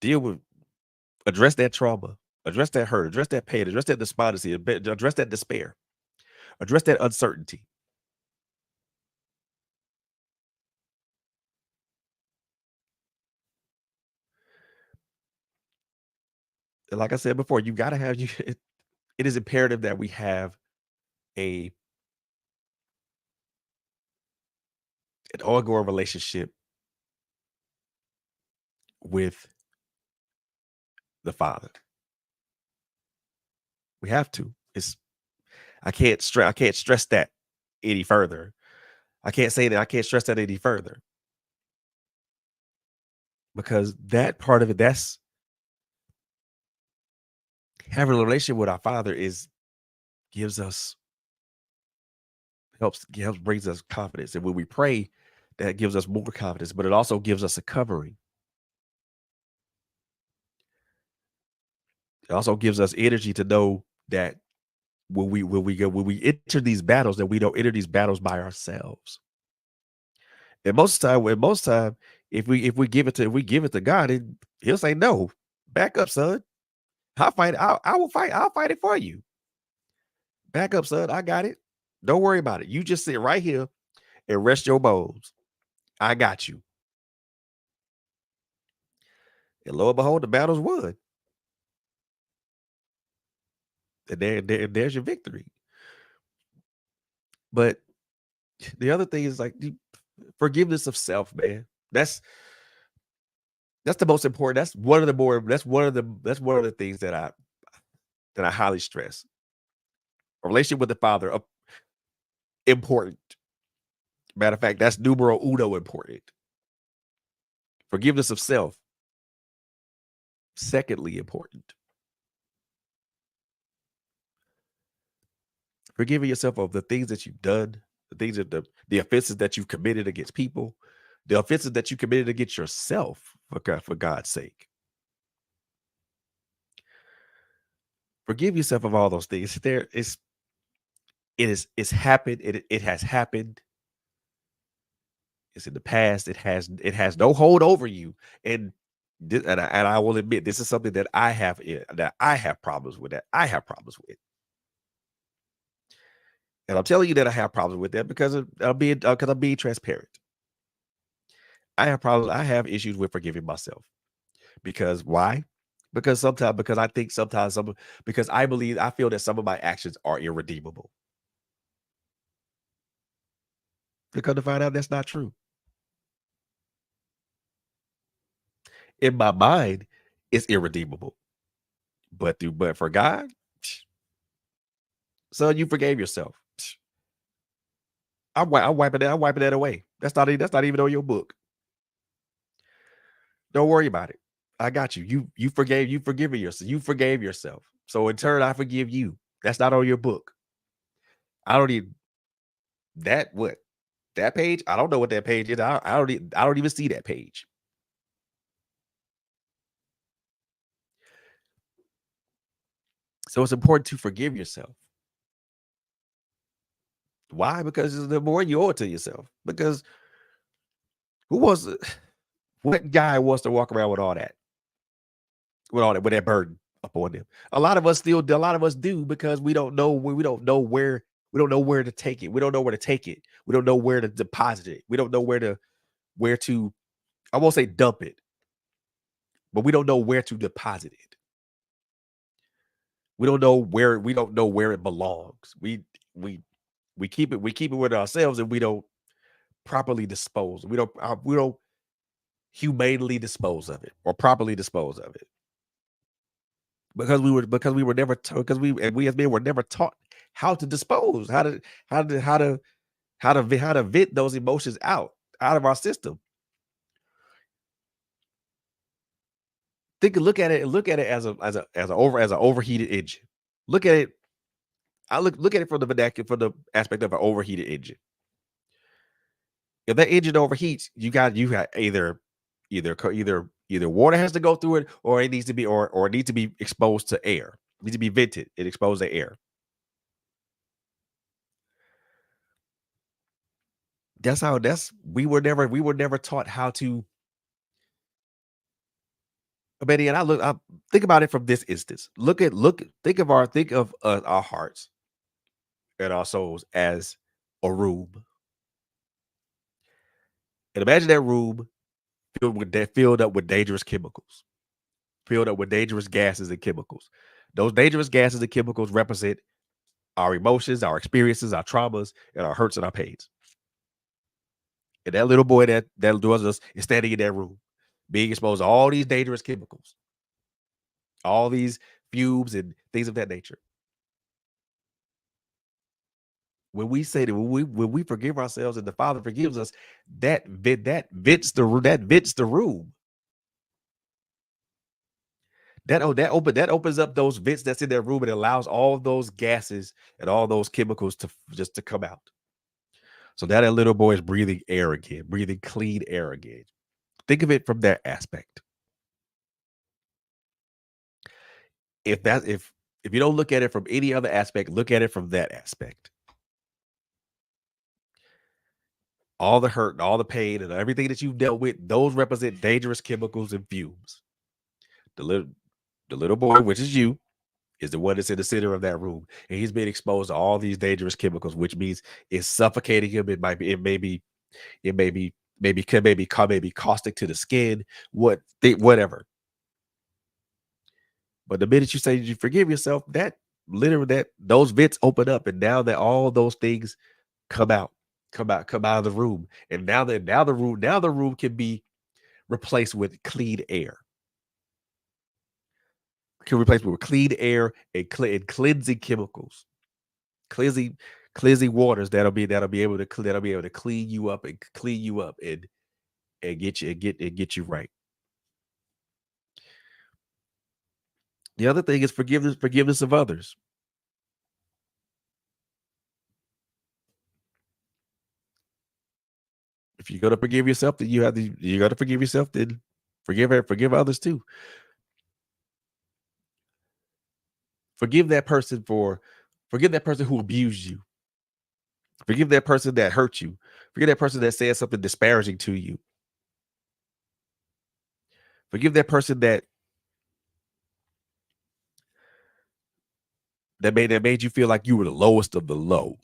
Deal with Address that trauma, address that hurt, address that pain, address that despondency, address that despair, address that uncertainty. And like I said before, you gotta have you. It is imperative that we have a an ongoing relationship with the Father. We have to. It's I can't stress that any further. I can't say that I can't stress that any further because that part of it, that's having a relationship with our Father is gives us helps brings us confidence. And when we pray, that gives us more confidence, but it also gives us a covering. It also gives us energy to know that when we enter these battles, that we don't enter these battles by ourselves. And most time, if we give it to God, he'll say, "No, back up, son. I will fight. I'll fight it for you. Back up, son. I got it. Don't worry about it. You just sit right here and rest your bones. I got you." And lo and behold, the battle's won. And there's your victory. But the other thing is like forgiveness of self, man. That's the most important. That's one of the things that I highly stress. A relationship with the Father, important. Matter of fact, that's numero uno important. Forgiveness of self, secondly important. Forgiving yourself of the things that you've done, the offenses that you've committed against people, the offenses that you committed against yourself, for God's sake. Forgive yourself of all those things. It's happened. It has happened. It's in the past. It has no hold over you. And and I will admit this is something that I have problems with. That I have problems with. And I'm telling you that I have problems with that because I'm being transparent. I have issues with forgiving myself. Because why? Because I think sometimes because I feel that some of my actions are irredeemable. To come to find out that's not true. In my mind, it's irredeemable. But for God, son, you forgave yourself. I'm wiping that away. That's not even on your book. Don't worry about it. I got you. You forgiven yourself. You forgave yourself. So in turn, I forgive you. That's not on your book. I don't even that what that page. I don't know what that page is. I don't even see that page. So it's important to forgive yourself. Why? Because the more you owe it to yourself. Because who wants to, what guy wants to walk around with that burden upon them? A lot of us do because we don't know where to take it. We don't know where to take it. We don't know where to deposit it. We don't know where to I won't say dump it, but we don't know where to deposit it. We don't know where it belongs. We we keep it with ourselves and we don't properly dispose. We don't humanely dispose of it or properly dispose of it because we were never taught because we as men were never taught how to dispose, how to how to how to vent those emotions out of our system. Look at it as an overheated engine. Look at it. I look at it from the vernacular from the aspect of an overheated engine. If that engine overheats, you got either water has to go through it or it needs to be or it needs to be exposed to air. It needs to be vented and exposed to air. That's we were never taught how to Betty, and I think about it from this instance. Think of our hearts and our souls as a room, and imagine that room filled up with dangerous chemicals, filled up with dangerous gases and chemicals. Those dangerous gases and chemicals represent our emotions, our experiences, our traumas, and our hurts and our pains. And that little boy that does us is standing in that room, being exposed to all these dangerous chemicals, all these fumes and things of that nature. When we say that when we forgive ourselves and the Father forgives us, that vents the room. That opens up those vents that's in that room and allows all those gases and all those chemicals to just to come out. So now that little boy is breathing air again, breathing clean air again. Think of it from that aspect. If you don't look at it from any other aspect, look at it from that aspect. All the hurt and all the pain and everything that you've dealt with, those represent dangerous chemicals and fumes. The little the little boy, which is you, is the one that's in the center of that room, and he's being exposed to all these dangerous chemicals, which means it's suffocating him. It may be caustic to the skin, whatever. But the minute you say you forgive yourself, that literally that those vents open up, and now that all those things come out, come out of the room, and now the room can be replaced with clean air. Can replace with clean air and, and cleansing chemicals, cleansing cleansing waters that'll be able to clean you up and get you right. The other thing is forgiveness of others. If you're gonna forgive yourself, then you got to forgive yourself. Then forgive others too. Forgive that person for forgive that person who abused you. Forgive that person that hurt you. Forgive that person that said something disparaging to you. Forgive that person that made you feel like you were the lowest of the low.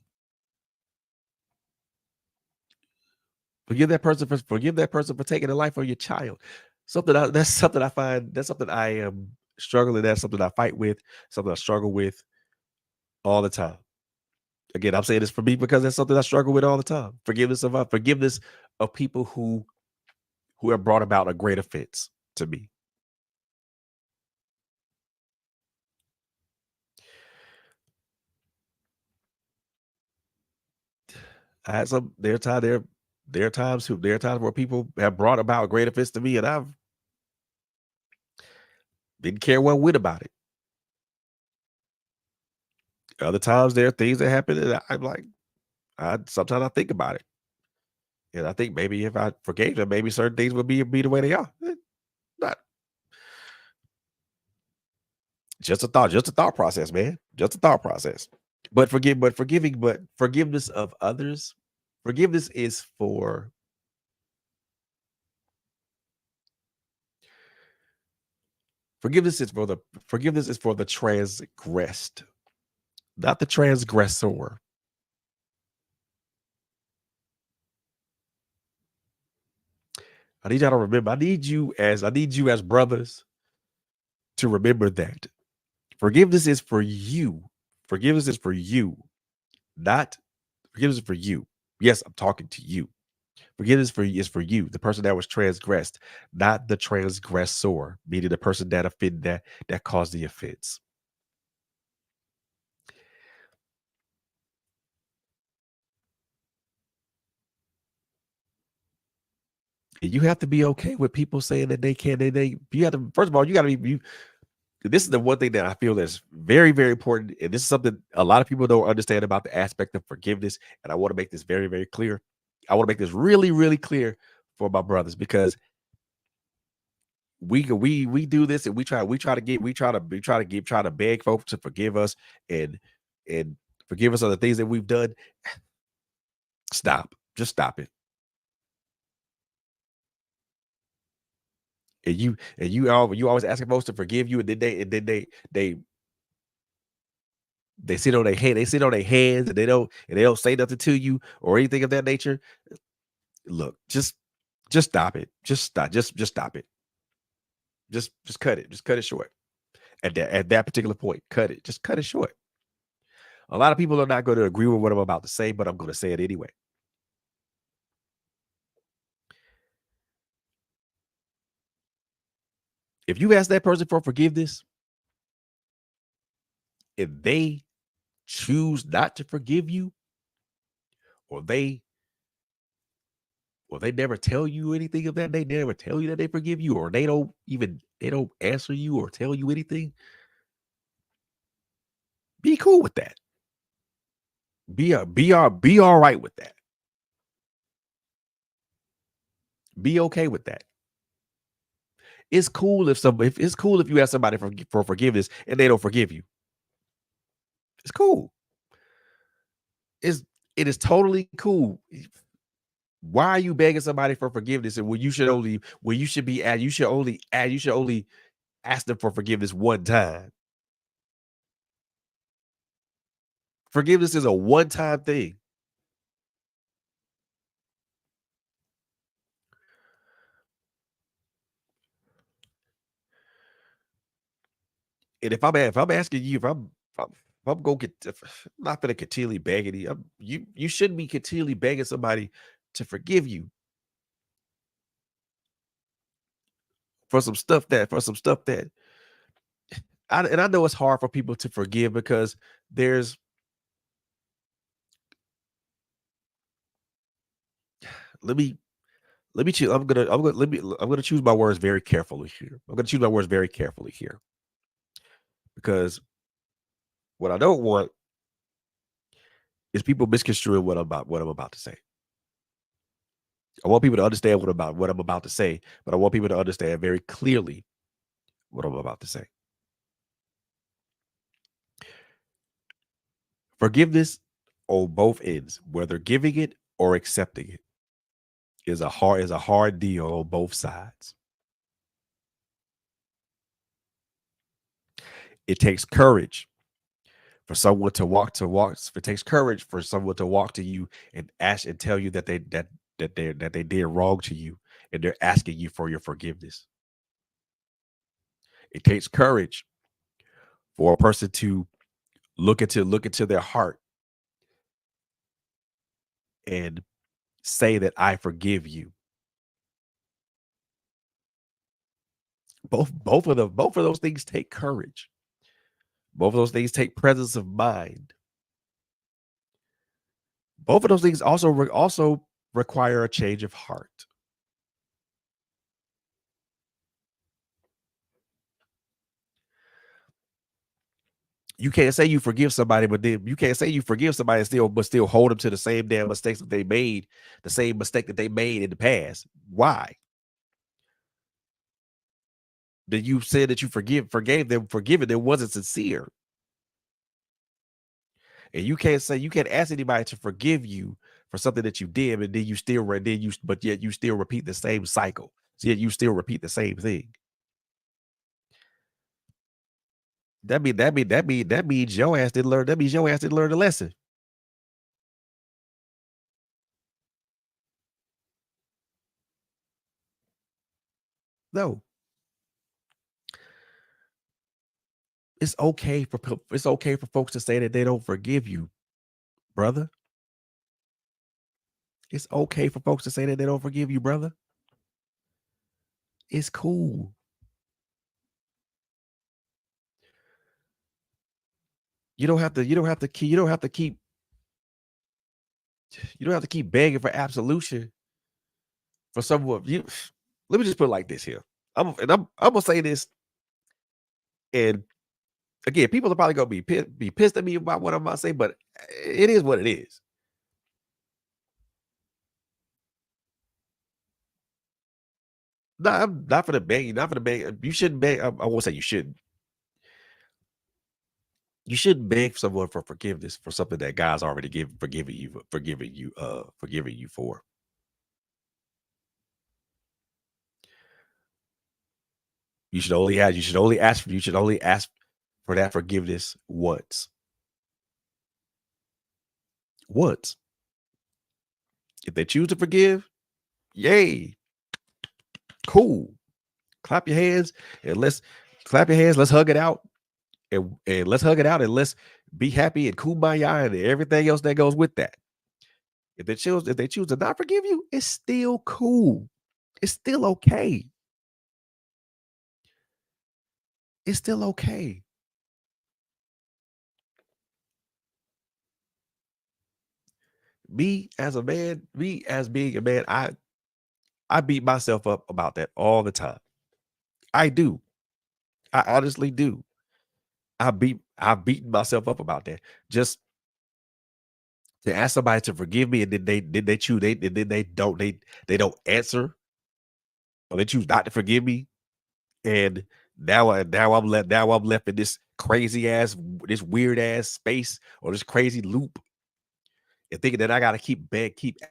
Forgive that person for taking the life of your child. That's something I find that's something I am struggling. That's something I fight with. Something I struggle with all the time. Again, I'm saying this for me because that's something I struggle with all the time. Forgiveness of people who have brought about a great offense to me. I had some there are times where people have brought about a great offense to me, and I've didn't care one whit about it. Other times there are things that happen, and I'm like, I sometimes I think about it, and I think maybe if I forgave them, maybe certain things would be the way they are. Not just a thought process, man, just a thought process. But forgiveness of others, forgiveness is for forgiveness is for the transgressed, not the transgressor. I need y'all to remember. I need you as brothers to remember that forgiveness is for you. Forgiveness is for you, not forgiveness is for you. Yes, I'm talking to you. Forgiveness is for you, the person that was transgressed, not the transgressor, meaning the person that caused the offense. And you have to be okay with people saying that they can't. They you have to first of all you got to be you. This is the one thing that I feel that's very very important, and this is something a lot of people don't understand about the aspect of forgiveness. And I want to make this very very clear. I want to make this really really clear for my brothers because we do this and we try to beg folks to forgive us and and forgive us on the things that we've done. Stop. Just stop it. And you always asking folks to forgive you, and then they sit on their head, they sit on their hands, and they don't say nothing to you or anything of that nature. Look, just stop it. Just stop it. Just cut it. Just cut it short. At that particular point, cut it. Just cut it short. A lot of people are not going to agree with what I'm about to say, but I'm going to say it anyway. If you ask that person for forgiveness, if they choose not to forgive you, or they never tell you anything of that, they never tell you that they forgive you, or they don't answer you or tell you anything, be cool with that. Be all right with that. Be okay with that. If it's cool if you ask somebody for forgiveness and they don't forgive you. It's cool. It's it is totally cool. Why are you begging somebody for forgiveness, and when you should be you should only ask them for forgiveness one time. Forgiveness is a one-time thing. And if I'm asking you, if I'm going to get, I'm not going to continually begging you. You shouldn't be continually begging somebody to forgive you for some stuff that I know it's hard for people to forgive because there's let me choose. I'm gonna choose my words very carefully here. I'm gonna choose my words very carefully here because what I don't want is people misconstruing what I'm about to say. I want people to understand what I'm about to say, but I want people to understand very clearly what I'm about to say. Forgiveness on both ends, whether giving it or accepting it, is a hard deal on both sides. It takes courage for someone to walk. It takes courage for someone to walk to you and ask and tell you that they did wrong to you, and they're asking you for your forgiveness. It takes courage for a person to look into their heart and say that I forgive you. Both of those things take courage. Both of those things take presence of mind. Both of those things also require a change of heart. You can't say you forgive somebody, but then you can't say you forgive somebody and still hold them to the same damn mistakes that they made, the same mistake that they made in the past. Why? Then you said that you forgave them, forgiving them wasn't sincere. And you can't ask anybody to forgive you for something that you did, and then you still re- then you but yet you still repeat the same cycle. So yet you still repeat the same thing. That means your ass didn't learn. That means your ass didn't learn the lesson. No, it's okay for folks to say that they don't forgive you, brother. It's okay for folks to say that they don't forgive you, brother. It's cool. You don't have to keep begging for absolution for someone. Let me just put it like this here. I'm gonna say this, and again, people are probably gonna be pissed at me about what I'm about to say, but it is what it is. No, I'm not for the begging, not for the beg. You shouldn't beg. I won't say you shouldn't. You shouldn't beg someone for forgiveness for something that God's already forgiving you for. You should only ask for that forgiveness once. Once. If they choose to forgive, yay, cool. Clap your hands and let's hug it out and let's hug it out and let's be happy and kumbaya and everything else that goes with that. If they choose to not forgive you, it's still cool. It's still okay. It's still okay. Me as being a man, I beat myself up about that all the time. I do. I honestly do. I've beaten myself up about that. Just to ask somebody to forgive me and then they choose they don't answer or they choose not to forgive me. And now I'm left in this crazy ass, this weird ass space or this crazy loop and thinking that I gotta keep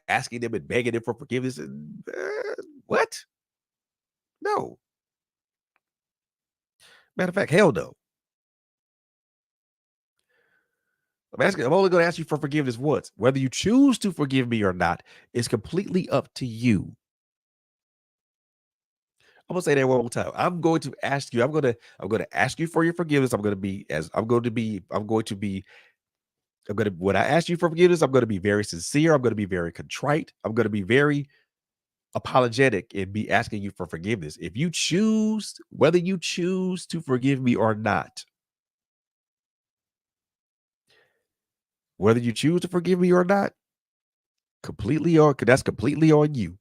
asking them and begging them for forgiveness. And what? No. Matter of fact, hell no. I'm only gonna ask you for forgiveness once. Whether you choose to forgive me or not is completely up to you. I'm gonna say that one more time. I'm gonna ask you for your forgiveness. When I ask you for forgiveness, I'm gonna be very sincere. I'm gonna be very contrite. I'm gonna be very apologetic and be asking you for forgiveness. Whether you choose to forgive me or not, whether you choose to forgive me or not, that's completely on you.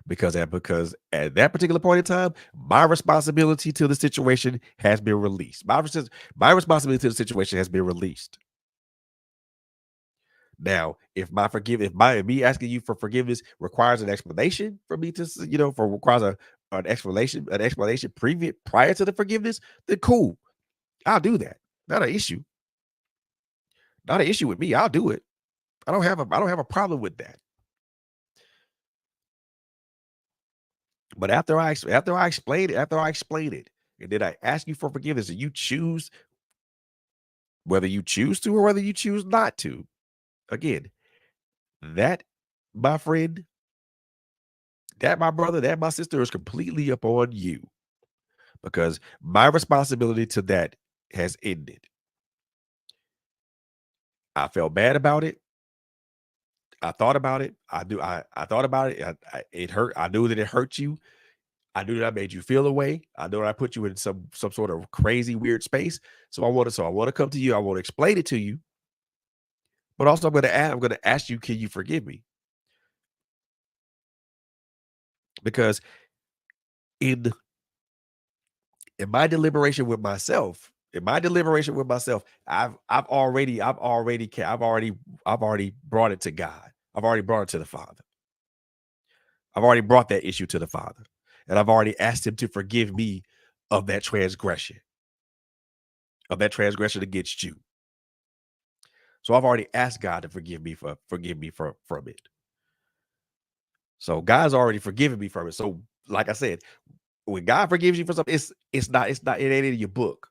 Because at that particular point in time, my responsibility to the situation has been released. My responsibility to the situation has been released. Now, if me asking you for forgiveness requires an explanation for me to, for requires an explanation prior to the forgiveness, then cool, I'll do that. Not an issue. Not an issue with me. I'll do it. I don't have a problem with that. But after I explain it, and then I ask you for forgiveness, and you choose whether you choose to or whether you choose not to. Again, that my friend, that my brother, that my sister is completely upon you because my responsibility to that has ended. I felt bad about it. I thought about it. I thought about it. It hurt. I knew that it hurt you. I knew that I made you feel a way. I know that I put you in some sort of crazy weird space. So I want to come to you. I want to explain it to you. But also I'm going to ask you, can you forgive me? Because in in my deliberation with myself, I've already brought it to God. I've already brought it to the Father. I've already brought that issue to the Father. And I've already asked him to forgive me of that transgression, against you. So I've already asked God to forgive me from it. So God's already forgiven me from it. So like I said, when God forgives you for something, it ain't in your book.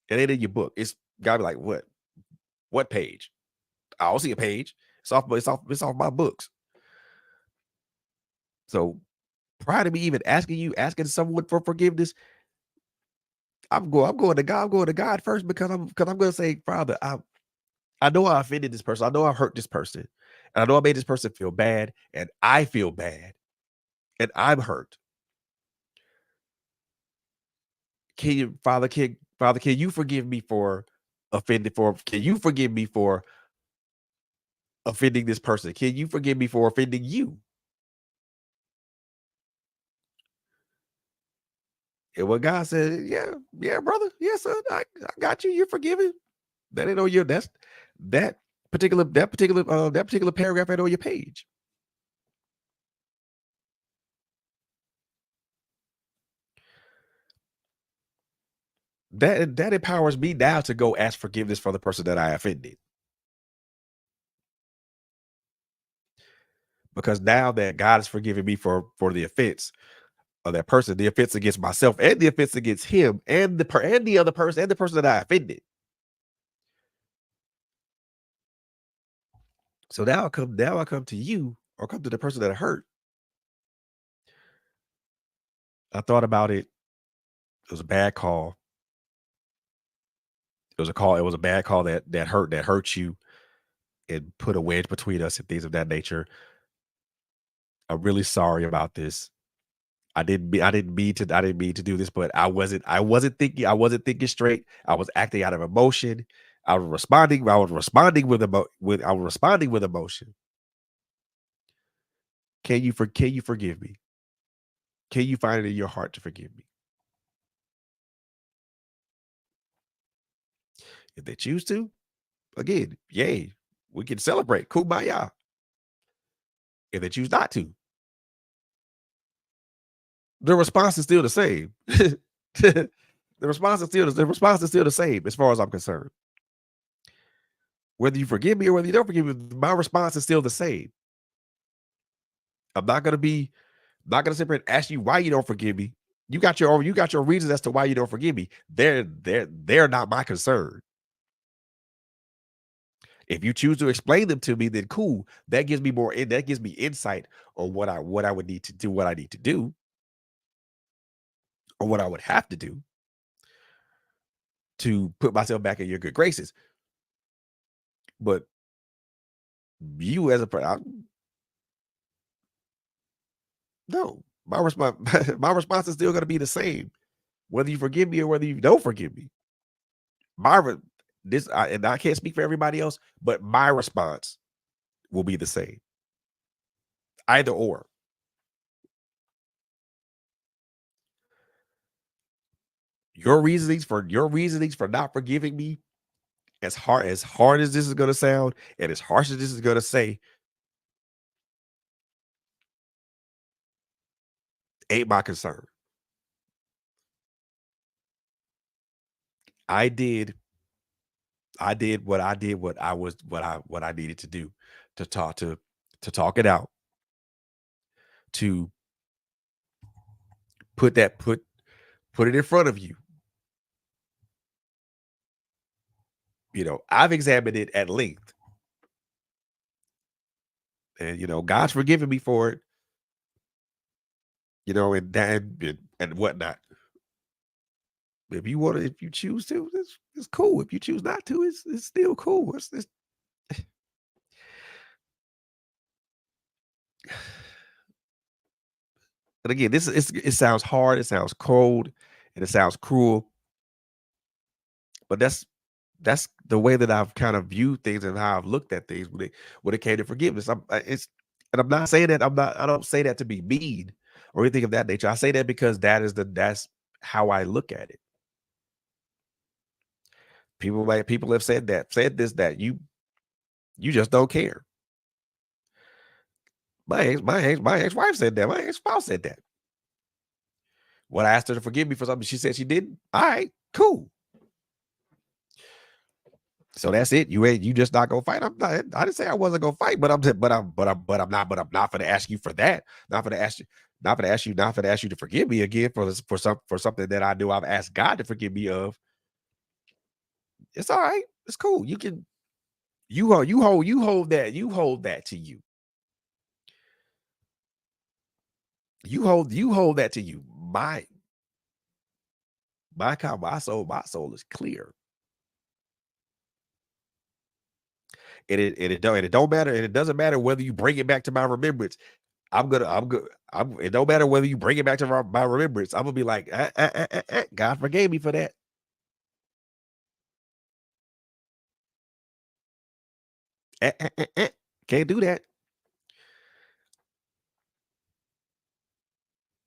It ain't in your book. It's gotta be like, what page? I don't see a page. It's off my books. So prior to me even asking someone for forgiveness, I'm going to God first because I'm gonna say, Father, I know I offended this person. I know I hurt this person. And I know I made this person feel bad. And I feel bad. And I'm hurt. Can you forgive me for can you forgive me for offending this person? Can you forgive me for offending you? And when God said, yeah, yeah, brother, yes, son, I got you. You're forgiven. That ain't on your that that particular paragraph ain't on your page. That empowers me now to go ask forgiveness for the person that I offended. because now that God has forgiven me for the offense of that person, the offense against myself, and the offense against him, and and the other person, and the person that I offended. So now I come to you, or come to the person that I hurt. I thought about it. It was a bad call. It was a call. It was a bad call that hurt you and put a wedge between us and things of that nature. I'm really sorry about this. I didn't mean to do this, but I wasn't thinking straight. I was acting out of emotion. I was responding with emotion. Can you forgive me? Can you find it in your heart to forgive me? If they choose to, again, yay. We can celebrate. Kumbaya. If they choose not to, the response is still the same. The response is still the same as far as I'm concerned. Whether you forgive me or whether you don't forgive me, my response is still the same. I'm not gonna sit here and ask you why you don't forgive me. You got your reasons as to why you don't forgive me. They're not my concern. If you choose to explain them to me, then cool. That gives me insight on what I would need to do, what I need to do, or what I would have to do to put myself back in your good graces. But you as a person, no, my response my response is still gonna be the same, whether you forgive me or whether you don't forgive me. My re- and I can't speak for everybody else, but my response will be the same. Either or. Your reasonings for not forgiving me, as hard as this is gonna sound, and as harsh as this is gonna say, ain't my concern. I did what I needed to do to talk it out, to put that put it in front of you. I've examined it at length, and God's forgiven me for it, and whatnot. If you choose to, it's cool. If you choose not to, it's still cool. But again, it sounds hard, it sounds cold, and it sounds cruel, but that's the way that I've kind of viewed things and how I've looked at things when it came to forgiveness. I'm not saying that I don't say that to be mean or anything of that nature. I say that because that's how I look at it. People have said this, that you just don't care. My ex-wife said that. My ex-spouse said that. When I asked her to forgive me for something she said she didn't, all right, cool. So that's it. You just not gonna fight. I didn't say I wasn't gonna fight, but I'm not gonna ask you for that. Not gonna ask you, not gonna ask you to forgive me again for something that I knew I've asked God to forgive me of. It's all right. It's cool. You hold that to you. You hold that to you. My soul is clear. And it don't matter, and it doesn't matter whether you bring it back to my remembrance. I'm good. It don't matter whether you bring it back to my remembrance. I'm gonna be like, God forgave me for that. Eh, eh, eh, eh. Can't do that.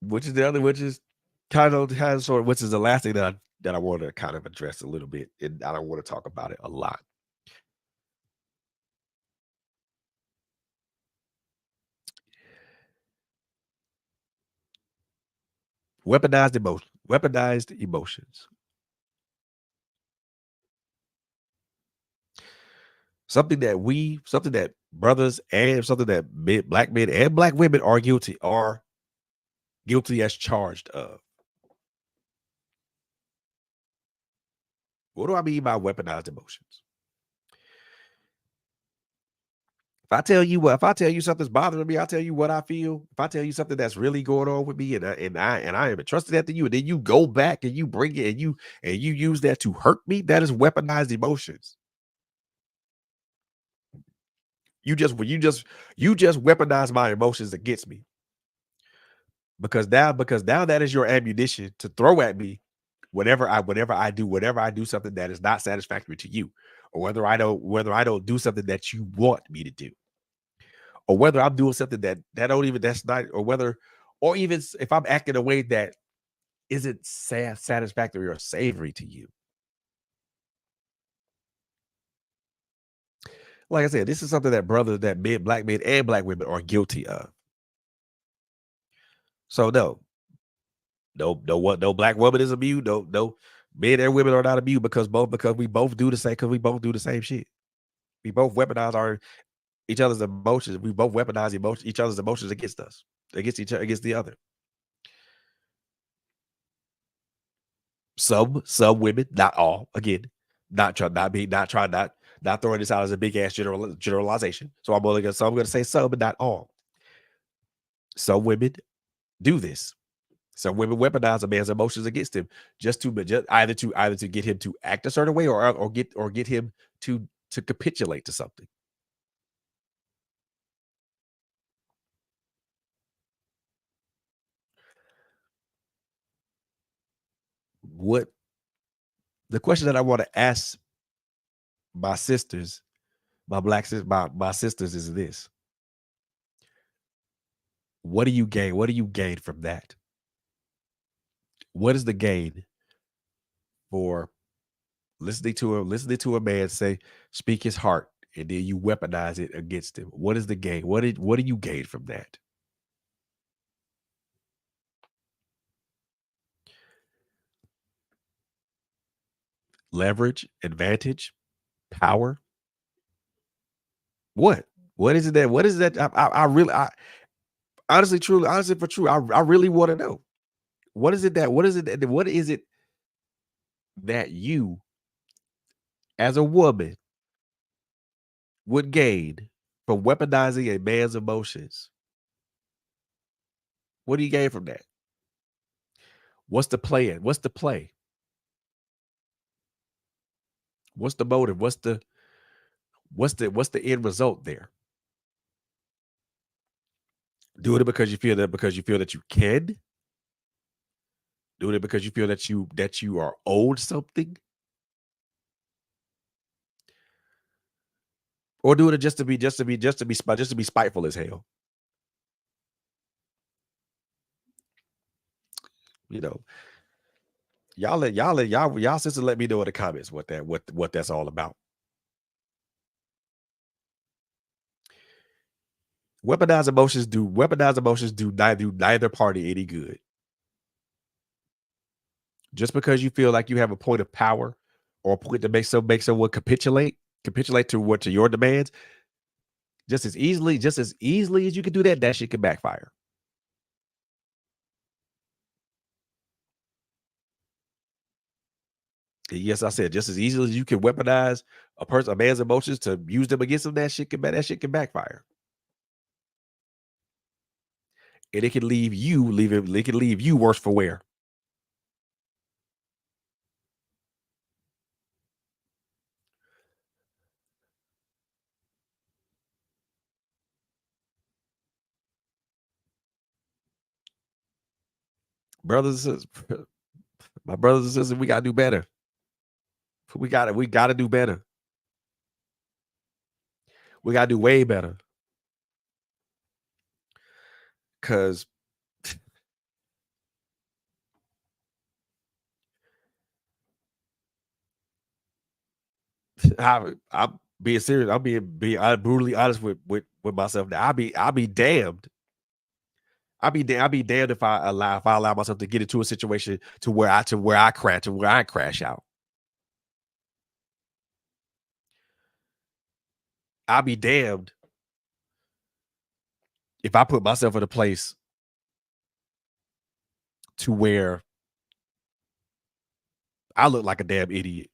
Which is which is the last thing that I want to kind of address a little bit, and I don't want to talk about it a lot. Weaponized emotions. Something that brothers and something that black men and black women are guilty as charged of. What do I mean by weaponized emotions? If I tell you something's bothering me, I'll tell you what I feel. If I tell you something that's really going on with me, and I am entrusted that to you, and then you go back and you bring it and you use that to hurt me, that is weaponized emotions. You just you just weaponize my emotions against me because now that is your ammunition to throw at me whenever I do something that is not satisfactory to you, or whether I don't do something that you want me to do, or whether I'm doing something that don't even that's not, or whether, or even if I'm acting in a way that isn't satisfactory or savory to you. Like I said, this is something that black men and black women are guilty of. So no black woman is immune. No men and women are not immune because we both do the same because we both do the same shit. We both weaponize our each other's emotions. We both weaponize each other's emotions against us, against each other, against the other. Some women, not all. Again, not throwing this out as a big ass generalization. So I'm gonna say some, but not all. Some women do this. Some women weaponize a man's emotions against him just either to get him to act a certain way or get him to capitulate to something. What the question that I want to ask my sisters, my sisters is this: what do you gain? What do you gain from that? What is the gain for listening to a man speak his heart, and then you weaponize it against him? What is the gain? What do you gain from that? Leverage, advantage, power. What? What is it that? What is that? I really, honestly, truly, honestly, for true, I really want to know. What is it that? What is it that you, as a woman, would gain from weaponizing a man's emotions? What do you gain from that? What's the plan? What's the play? What's the motive? What's the end result there? Doing it because you feel that you can. Doing it because you feel that you are owed something, or doing it just to be spiteful as hell. You know, y'all sisters let me know in the comments what that's all about. Weaponized emotions do neither party any good. Just because you feel like you have a point of power or a point to make someone capitulate to your demands, just as easily as you can do that, that shit can backfire. And yes, I said just as easily as you can weaponize a man's emotions to use them against him, that shit can backfire. And it can leave you worse for wear. Brothers and sisters, my brothers and sisters, we gotta do better. We gotta do better. We gotta do way better. Cause I'm being serious. I'm brutally honest with myself now. I'll be damned. I'll be damned if I allow myself to get into a situation to where I crash out. I'll be damned if I put myself in a place to where I look like a damn idiot.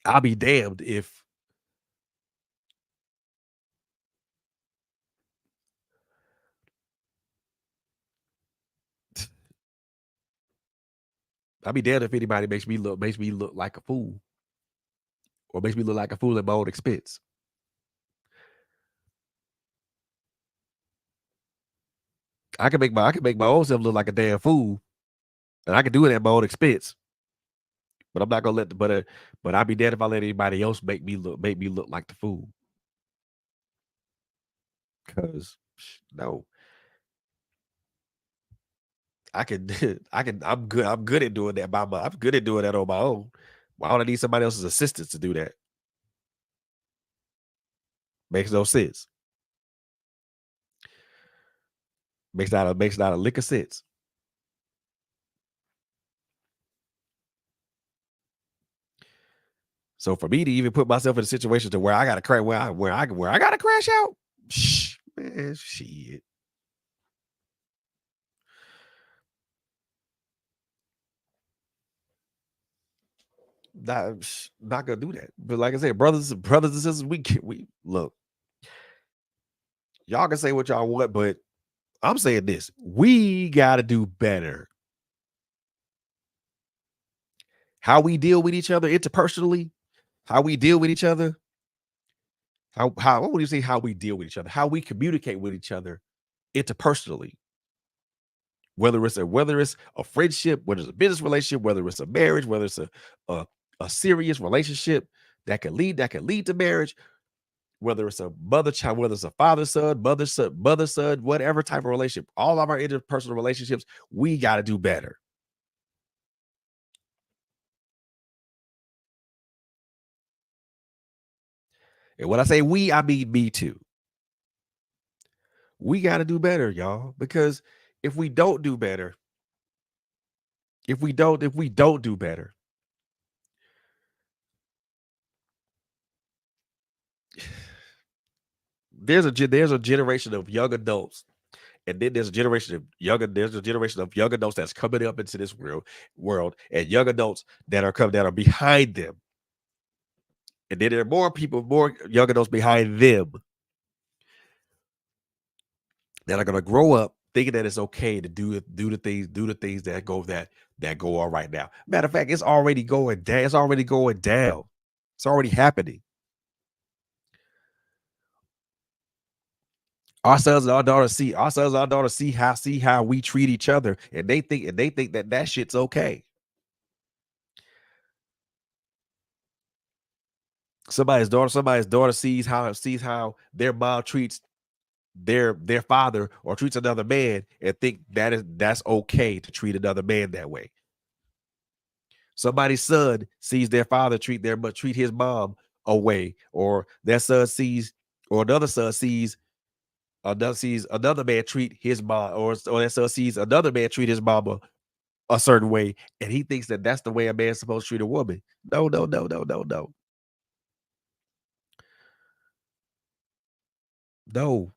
I'll be damned if I'll be damned if anybody makes me look like a fool or makes me look like a fool at my own expense. I can make my own self look like a damn fool, and I can do it at my own expense. But I'm not gonna let the but I'll be dead if I let anybody else make me look like the fool. Cause no, I can I'm good at doing that I'm good at doing that on my own. Why would I need somebody else's assistance to do that? Makes no sense. Makes not a lick of sense. So for me to even put myself in a situation to where I gotta crash where I gotta crash out, man, shit. Not gonna do that. But like I said, brothers and sisters, we look, y'all can say what y'all want, but I'm saying this. We gotta do better. How we deal with each other interpersonally, how we deal with each other, how what would you say how we deal with each other, how we communicate with each other interpersonally, whether it's a friendship, whether it's a business relationship, whether it's a marriage, whether it's a, a serious relationship that can lead to marriage, whether it's a mother child, whether it's a father son, whatever type of relationship, all of our interpersonal relationships, we got to do better. And when I say we, I mean me too. We got to do better, y'all, because if we don't do better, if we don't do better, there's a generation of young adults, and then there's a generation of young adults that's coming up into this world, and young adults that are behind them, and then there are more young adults behind them that are going to grow up thinking that it's okay to do the things that go on right now. Matter of fact, it's already going down. It's already going down. It's already happening. Our sons and our daughters see how we treat each other, and they think that shit's okay. Somebody's daughter sees how their mom treats their father or treats another man, and think that's okay to treat another man that way. Somebody's son sees their father treat his mom away, or their son sees or another son sees another man treat his mom, or that son sees another man treat his mama a certain way, and he thinks that that's the way a man's supposed to treat a woman. No, no, no, no, no, no, no.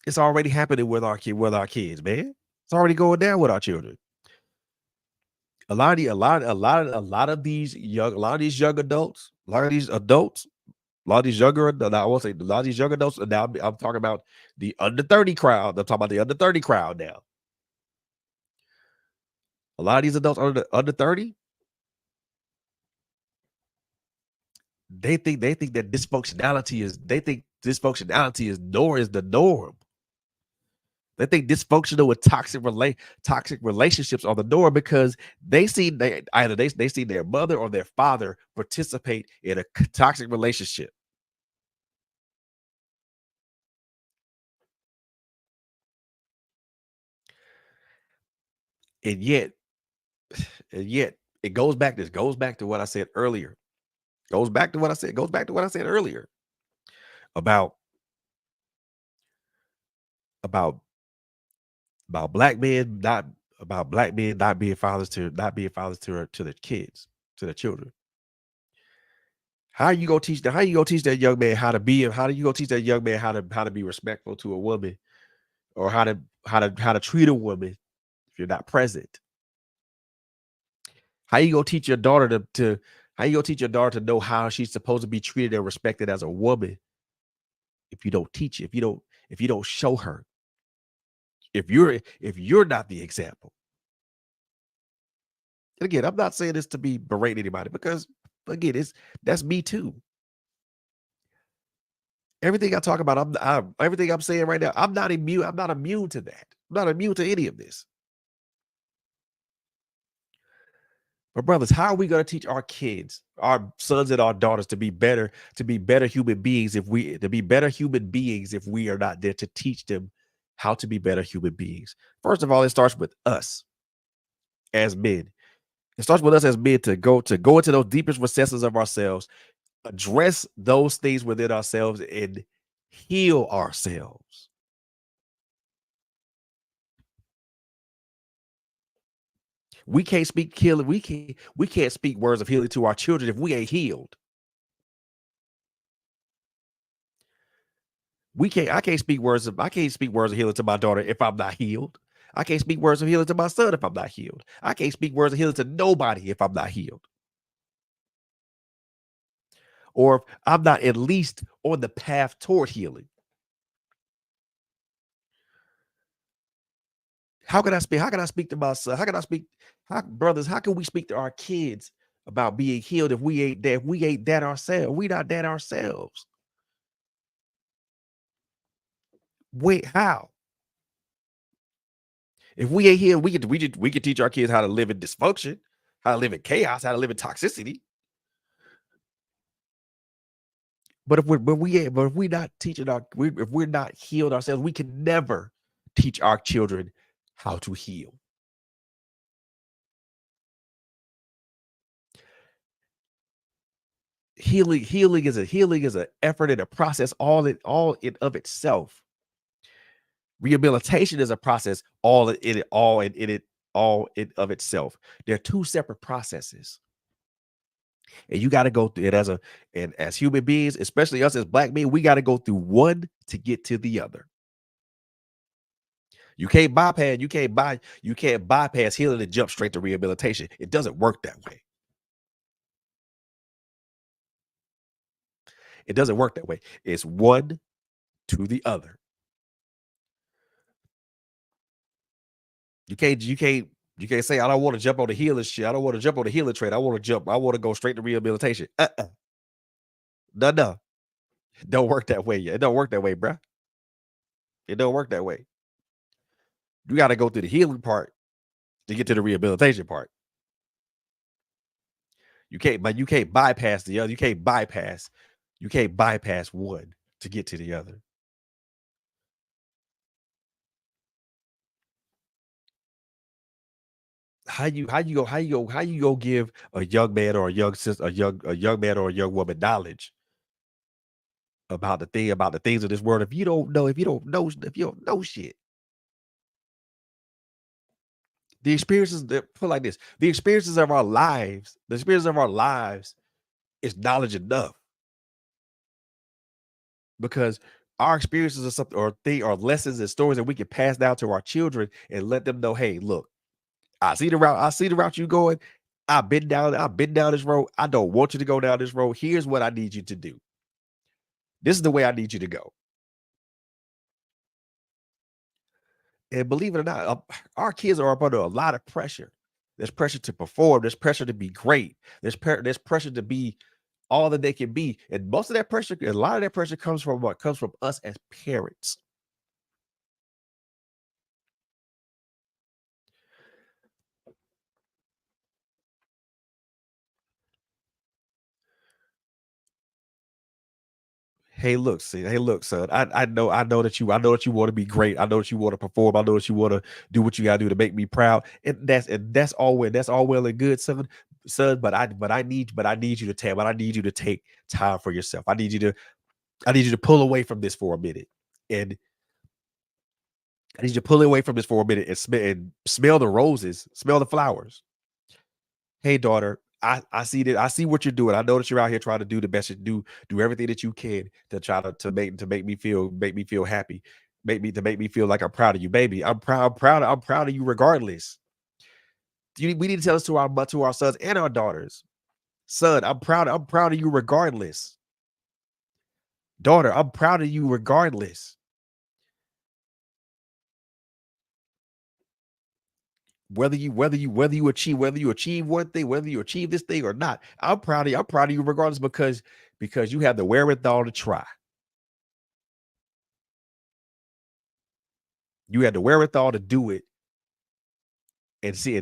It's already happening with our kids, man. It's already going down with our children. A lot of these young adults, a lot of these I won't say a lot of these young adults. And now I'm talking about the under 30 crowd. I'm talking about the under 30 crowd now. A lot of these adults under 30, they think that dysfunctionality is the norm. They think dysfunctional with toxic relationships are the norm, because they see their mother or their father participate in a toxic relationship, and yet it goes back to what I said earlier. Goes back to what I said earlier about about about black men not black men not being fathers to their kids, to their children. How you gonna teach that young man how to be, how do you gonna teach that young man how to be respectful to a woman, or how to treat a woman if you're not present? How you gonna teach your daughter to how you gonna teach your daughter to know how she's supposed to be treated and respected as a woman if you don't teach, if you don't show her, if you're not the example? And again, I'm not saying this to be berate anybody, because again, that's me too. Everything I talk about, everything I'm saying right now, I'm not immune. I'm not immune to that. I'm not immune to any of this. But brothers, how are we going to teach our kids, our sons and our daughters, to be better human beings if we are not there to teach them how to be better human beings? First of all, it starts with us as men. It starts with us as men to go into those deepest recesses of ourselves, address those things within ourselves, and heal ourselves. We can't speak healing. We can't speak words of healing to our children if we ain't healed. I can't speak words of healing to my daughter if I'm not healed. I can't speak words of healing to my son if I'm not healed. I can't speak words of healing to nobody if I'm not healed. Or if I'm not at least on the path toward healing. How can I speak to my son? Brothers, how can we speak to our kids about being healed if we ain't that ourselves? We not that ourselves. Wait, how? If we ain't healed, we could teach our kids how to live in dysfunction, how to live in chaos, how to live in toxicity. But if we're not teaching if we're not healed ourselves, we can never teach our children how to heal. Healing is an effort and a process all in of itself. Rehabilitation is a process all in of itself. They're two separate processes, and you got to go through it as human beings, especially us as black men. We got to go through one to get to the other. You can't bypass healing and jump straight to rehabilitation. It doesn't work that way. It doesn't work that way. It's one to the other. You can't say, I don't want to jump on the healing shit. I don't want to jump on the healing train. I want to go straight to rehabilitation. No, no. It don't work that way. It don't work that way, bruh. It don't work that way. You got to go through the healing part to get to the rehabilitation part. You can't bypass the other. You can't bypass one to get to the other. How you go give a young man or a young sister a young man or a young woman knowledge about the things of this world if you don't know shit. The experiences that put like this, the experiences of our lives is knowledge enough, because our experiences are something, or they are lessons and stories that we can pass down to our children and let them know, hey, look, I see the route you going. I've been down this road. I don't want you to go down this road. Here's what I need you to do. This is the way I need you to go. And believe it or not, our kids are up under a lot of pressure. There's pressure to perform. There's pressure to be great. There's pressure to be all that they can be. And a lot of that pressure comes from what? Comes from us as parents. Hey, look, son. I know that you want to be great. I know that you want to perform. I know that you want to do what you gotta do to make me proud. And that's all well and good, son. But I need you to take time for yourself. I need you to pull away from this for a minute. And I need you to pull away from this for a minute and, smell the roses, smell the flowers. Hey, daughter, I see that I see what you're doing. I know that you're out here trying to do the best you do everything that you can to try to make me feel happy, make me feel like I'm proud of you, baby. I'm proud of you regardless. We need to tell this to our sons and our daughters. Son, I'm proud of you regardless. Daughter, I'm proud of you regardless. Whether you achieve one thing, whether you achieve this thing or not, I'm proud of you. I'm proud of you regardless because you have the wherewithal to try. You had the wherewithal to do it and see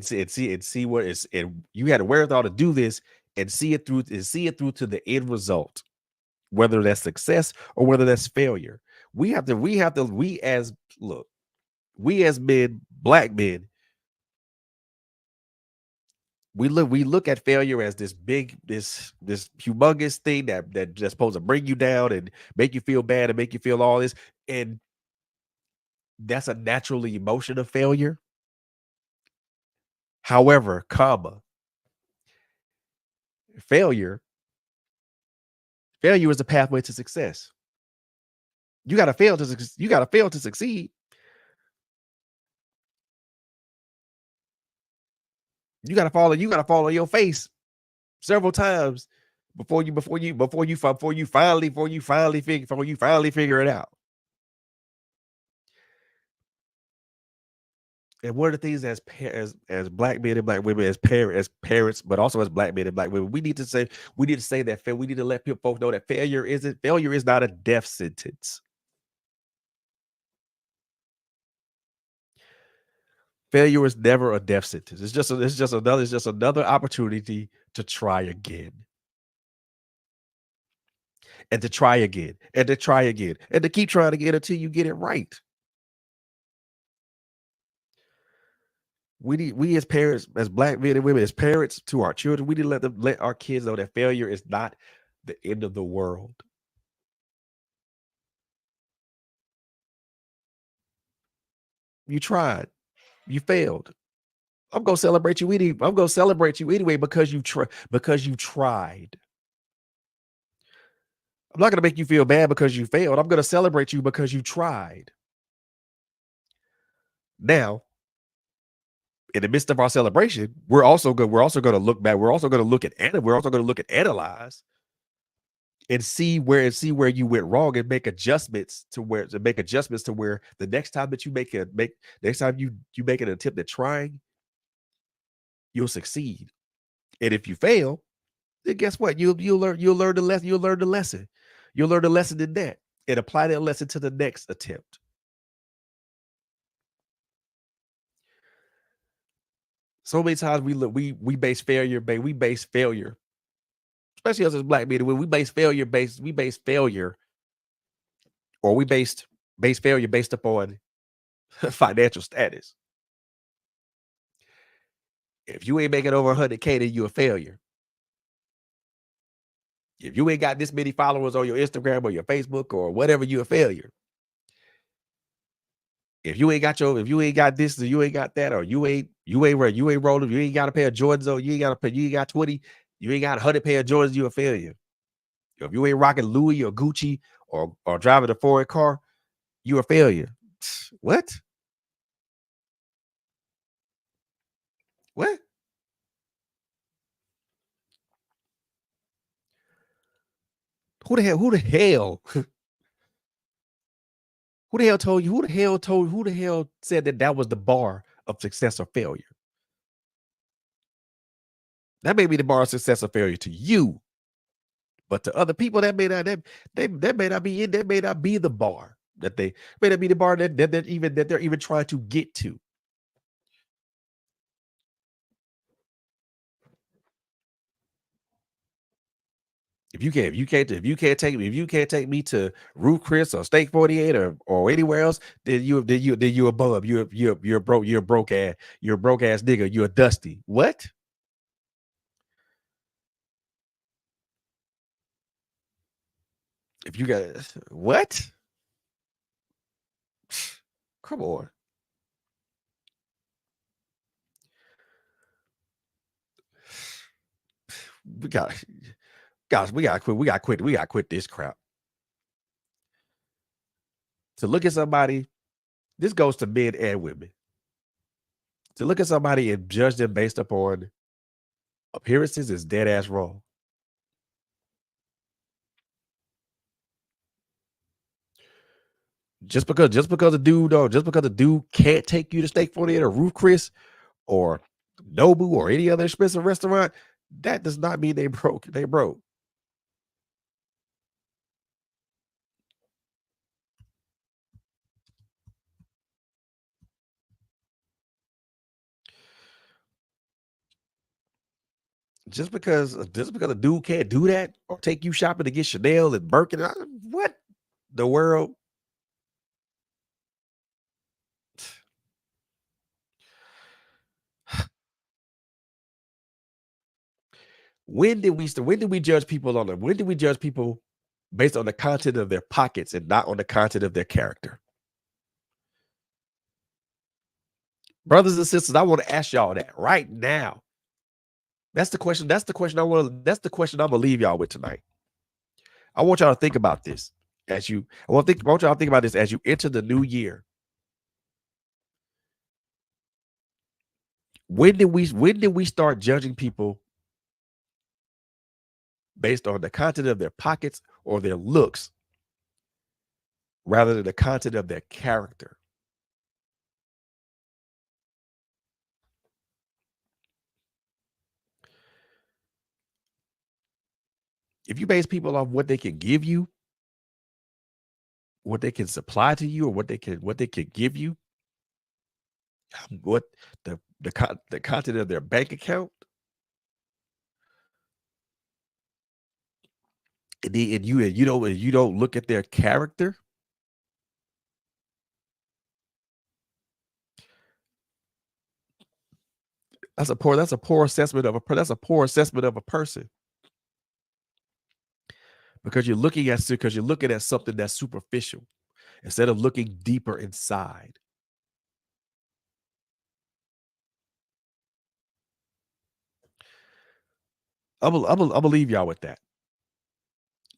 what is, and you had the wherewithal to do this and see it through to the end result, whether that's success or whether that's failure. We as look, we as men, black men, we look at failure as this humongous thing that's supposed to bring you down and make you feel bad and make you feel all this. And that's a natural emotion of failure. However, comma, failure, failure is the pathway to success. You gotta fail to succeed. You gotta fall on your face several times before you finally figure it out. And one of the things as black men and black women, as parents, but also as black men and black women, we need to say that we need to let people folks know that failure is not a death sentence. Failure is never a death sentence. It's just another opportunity to try again and to try again and to try again and to keep trying again until you get it right. We as parents, as black men and women, as parents to our children, we need to let our kids know that failure is not the end of the world. You tried, you failed. I'm gonna celebrate you anyway because you tried. I'm not gonna make you feel bad because you failed. I'm gonna celebrate you because you tried. Now, in the midst of our celebration, we're also gonna look back. We're also gonna look at analyze and see where you went wrong and make adjustments to where the next time that you next time you make an attempt at trying, you'll succeed. And if you fail, then guess what? You'll learn the lesson. You'll learn the lesson. You'll learn the lesson in that and apply that lesson to the next attempt. So many times we base we base failure, especially us as black men. When we base failure or we based base failure based upon financial status. If you ain't making over 100K, then you a failure. If you ain't got this many followers on your Instagram or your Facebook or whatever, you a failure. If you ain't got this, or you ain't got that, or you ain't rolling, you ain't got a pair of Jordans, or you ain't got 20, you ain't got 100 pair of Jordans, you a failure. If you ain't rocking Louis or Gucci or driving a foreign car, you a failure. What? What? Who the hell who the hell said that that was the bar of success or failure? That may be the bar of success or failure to you, but to other people, that may not be it. That may not be the bar that they may not be the bar that they're even trying to get to. If you can't take me to Ruth Chris or Steak 48 or anywhere else, then you above. You're a broke ass nigga. You're a dusty. What? If you got what? Come on. we got guys, we gotta quit. We gotta quit. We gotta quit this crap. To look at somebody, this goes to men and women. To look at somebody and judge them based upon appearances is dead ass wrong. Just because the dude can't take you to Steak 48 or Roof Chris or Nobu or any other expensive restaurant, that does not mean they broke. They broke. Just because a dude can't do that or take you shopping to get Chanel and Birkin, what the world? When did we judge people on the when did we judge people based on the content of their pockets and not on the content of their character? Brothers and sisters, I want to ask y'all that right now. That's the question. That's the question I'm gonna leave y'all with tonight. I want y'all to think about this I want y'all to think about this as you enter the new year. When did we start judging people based on the content of their pockets or their looks rather than the content of their character? If you base people off what they can give you, what they can supply to you, or what they can give you, what the content of their bank account, and you don't look at their character, that's a poor assessment of a person because you're looking at something that's superficial instead of looking deeper inside. I'm gonna leave y'all with that.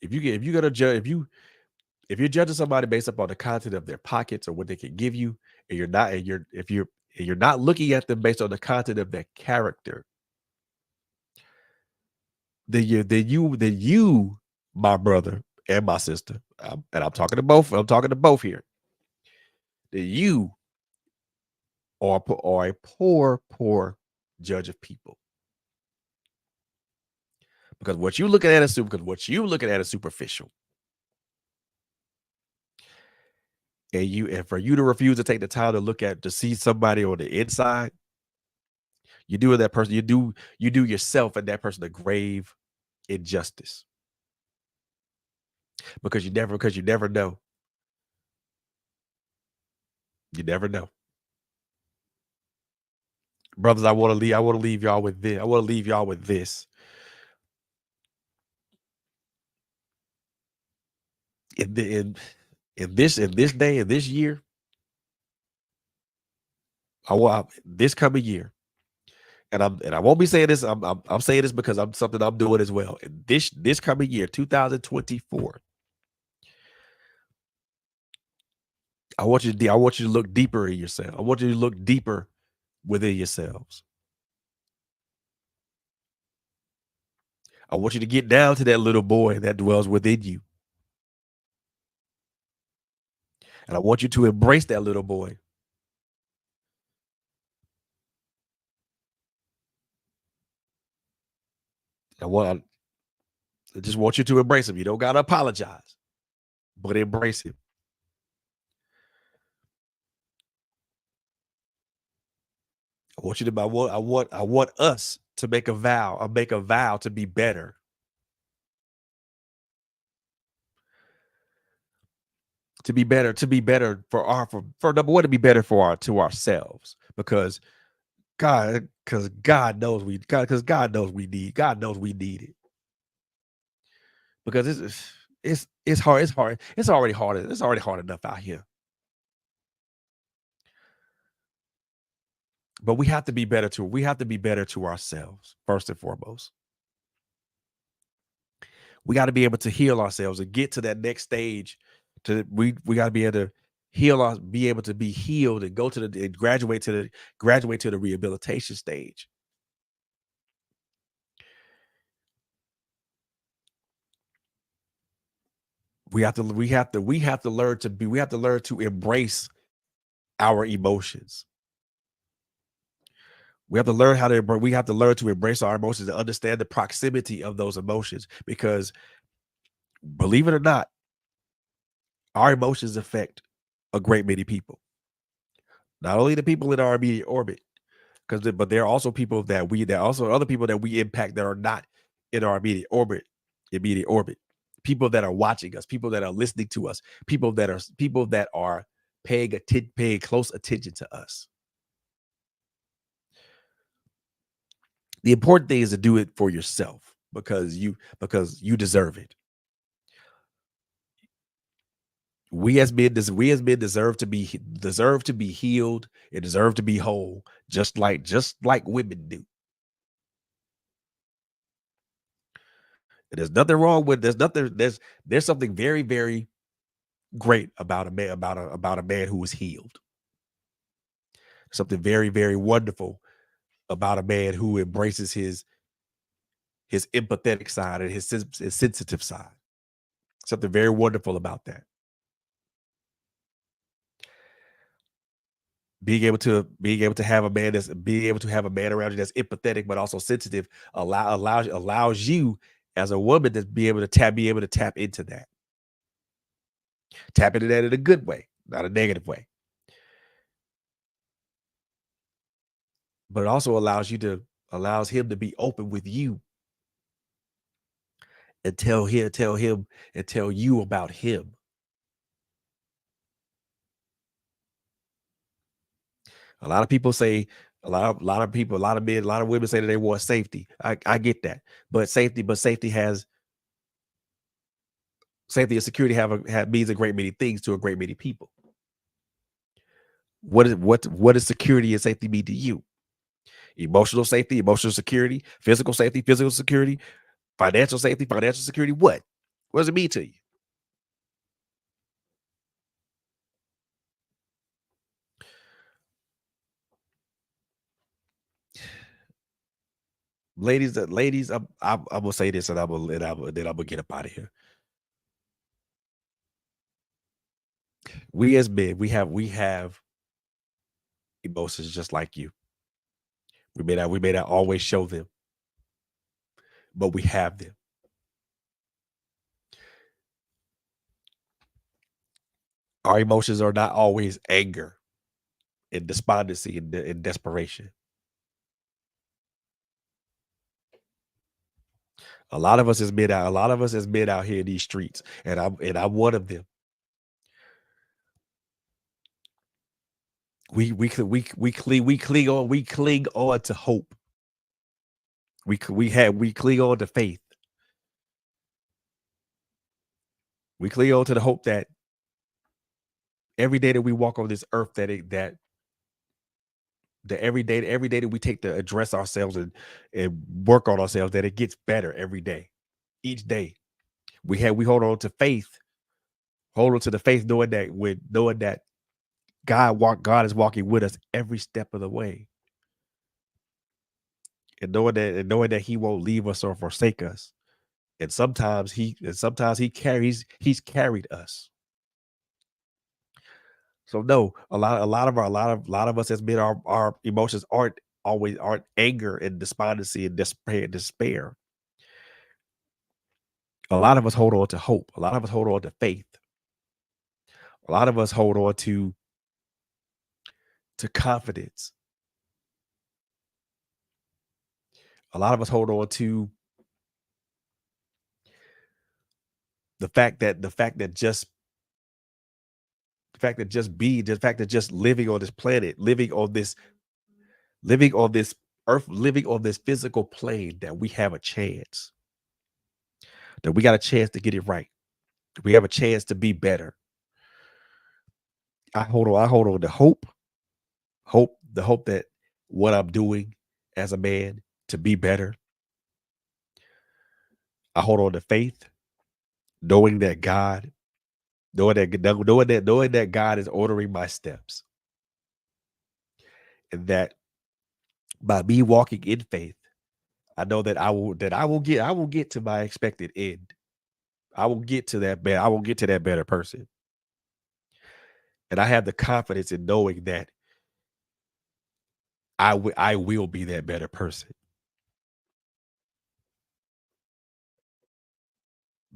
If you gotta judge if you're judging somebody based upon the content of their pockets or what they can give you, and you're not and you're if you're and you're not looking at them based on the content of their character, then you, my brother and my sister, and I'm talking to both. I'm talking to both here. That you are a poor judge of people because what you looking at is superficial, and for you to refuse to take the time to see somebody on the inside, you do that person you do yourself and that person a grave injustice because you never know. You never know. Brothers, I want to leave y'all with this. I want to leave y'all with this. In the in this day, in this year, this coming year, and I won't be saying this. I'm saying this because I'm something I'm doing as well. And this coming year, 2024, I want you to look deeper in yourself. I want you to look deeper within yourselves. I want you to get down to that little boy that dwells within you, and I want you to embrace that little boy. I just want you to embrace him. You don't gotta apologize, but embrace him. I want us to make a vow. I make a vow to be better, to be better for number one, to be better for our to ourselves because God knows we need it because it's hard. It's already hard enough out here. But we have to be better to ourselves first and foremost. We got to be able to heal ourselves and get to that next stage. We got to be able to heal us, be able to be healed and go to the and graduate to the rehabilitation stage. We have to learn to be we have to learn to embrace our emotions. We have to learn to embrace our emotions and understand the proximity of those emotions, because believe it or not, our emotions affect a great many people. Not only the people in our immediate orbit, but there are also people there are also other people that we impact that are not in our immediate orbit. People that are watching us, people that are listening to us, people that are paying close attention to us. The important thing is to do it for yourself, because you deserve it. We as men deserve to be healed and deserve to be whole, just like women do. And there's something very, very great about a man who is healed. Something very, very wonderful about a man who embraces his empathetic side and his sensitive side. Something very wonderful about that. Being able to have a man around you that's empathetic but also sensitive allows you as a woman to be able to tap into that. Tap into that in a good way, not a negative way. But it also allows him to be open with you and tell you about him. A lot of people say a lot of men, a lot of women say that they want safety. I get that. But safety and security means a great many things to a great many people. What does security and safety mean to you? Emotional safety, emotional security, physical safety, physical security, financial safety, financial security. What does it mean to you? Ladies, I'm gonna say this, and then I'm gonna get up out of here. We as men, we have emotions just like you. We may not always show them, but we have them. Our emotions are not always anger and despondency and desperation. A lot of us as men out here in these streets, and I'm one of them. We cling on to hope. We cling on to faith. We cling on to the hope that every day that we walk on this earth, that every day that we take to address ourselves and work on ourselves, that it gets better every day, each day. We hold on to the faith, knowing that God is walking with us every step of the way, and knowing that He won't leave us or forsake us. He's carried us. So no, a lot of us has been our emotions aren't anger and despondency and despair. A lot of us hold on to hope. A lot of us hold on to faith. A lot of us hold on to confidence. A lot of us hold on to the fact that just living on this planet, living on this earth, living on this physical plane, that we have a chance, that we got a chance to get it right. We have a chance to be better. I hold on to the hope that what I'm doing as a man to be better. I hold on to faith. knowing that God, knowing that God is ordering my steps, and that by me walking in faith, I know that I will get to my expected end. I will get to that I will get to that better person. And I have the confidence in knowing that I will be that better person.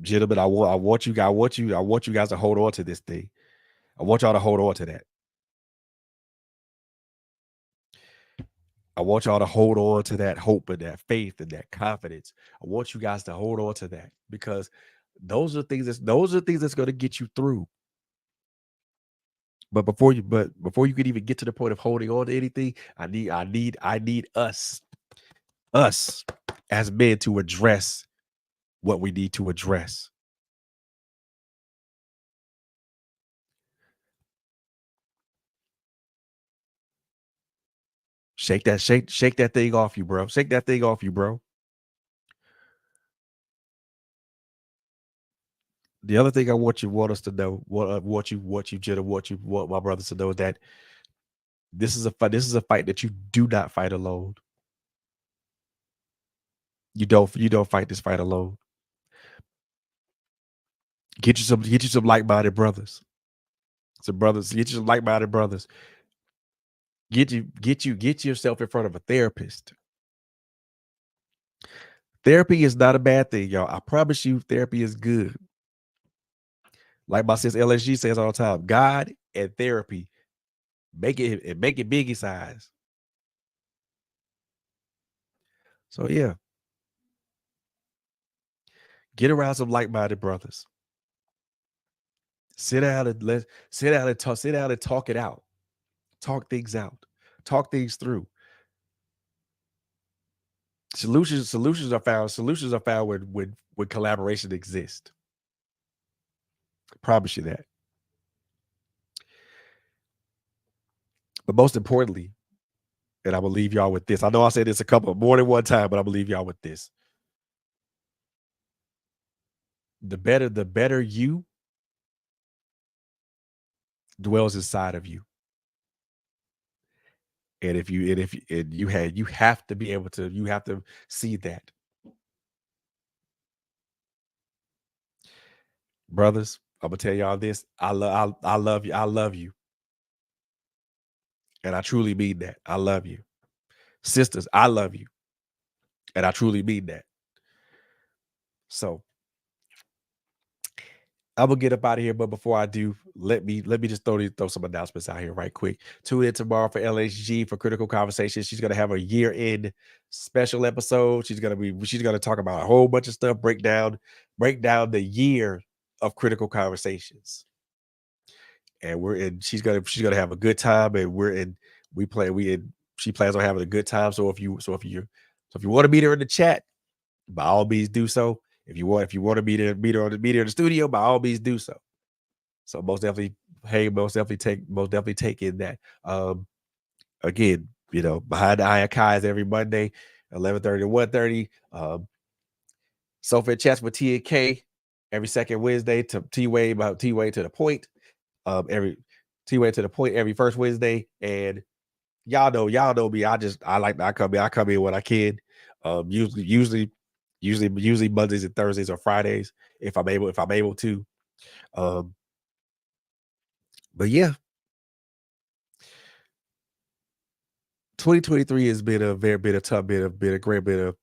Gentlemen, I want you guys to hold on to this thing. I want y'all to hold on to that. I want y'all to hold on to that hope and that faith and that confidence. I want you guys to hold on to that because those are things that's going to get you through. But before you could even get to the point of holding on to anything, I need us as men to address what we need to address. Shake that thing off you, bro. Shake that thing off you, bro. The other thing I want us to know, what my brothers to know is that this is a fight. This is a fight that you do not fight alone. You don't fight this fight alone. Get you some like-minded brothers. Some brothers, get you some like-minded brothers. Get yourself in front of a therapist. Therapy is not a bad thing, y'all. I promise you, therapy is good. Like my sis LSG says all the time, God and therapy make it biggie size. So yeah, get around some like-minded brothers. Sit down and sit down and talk it out. Talk things out. Talk things through. Solutions are found when collaboration exists. I promise you that. But most importantly, and I will leave y'all with this. I know I said this a couple more than one time, but I will leave y'all with this. The better you dwells inside of you. And if you and you have to be able to, you have to see that. Brothers, I'm gonna tell y'all this. I love you. I love you. And I truly mean that. I love you. Sisters, I love you. And I truly mean that. So I'm gonna get up out of here, but before I do, let me just throw some announcements out here right quick. Tune in tomorrow for LHG for Critical Conversations. She's gonna have a year end special episode. She's gonna talk about a whole bunch of stuff, break down the year of Critical Conversations. And we're in. She's gonna have a good time, and we're in. We play. We in. She plans on having a good time. So if you want to meet her in the chat, by all means do so. If you want to meet her in the studio, by all means do so. So most definitely, hey, most definitely take in that. Again, behind the Iron Kai is every Monday, 11:30 to 1:30. Sofa chats with T and K every second Wednesday to T Way to the point. Every T Way to the point every first Wednesday. And y'all know me. I come in when I can. Usually Mondays and Thursdays or Fridays if I'm able to. Um, but yeah, 2023 has been a tough been a great been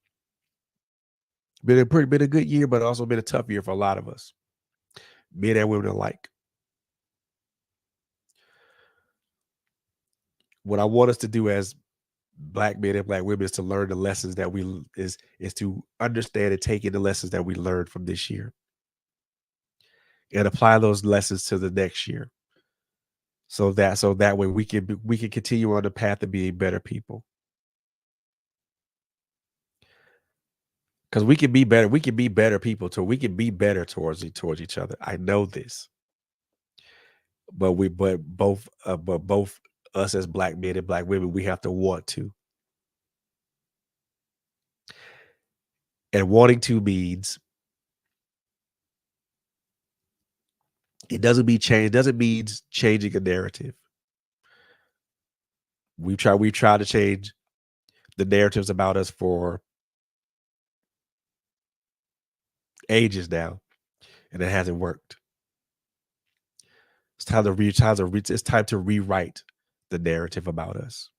a good year, but also been a tough year for a lot of us, men and women alike. What I want us to do as black men and black women is to learn the lessons that is to understand and take in the lessons that we learned from this year and apply those lessons to the next year. So that way we can continue on the path of being better people. Because we can be better people too. We can be better towards each other. I know this. But both us as black men and black women, we have to want to. And wanting to means It doesn't mean change. It doesn't mean changing a narrative. We've tried to change the narratives about us for ages now, and it hasn't worked. It's time to rewrite the narrative about us.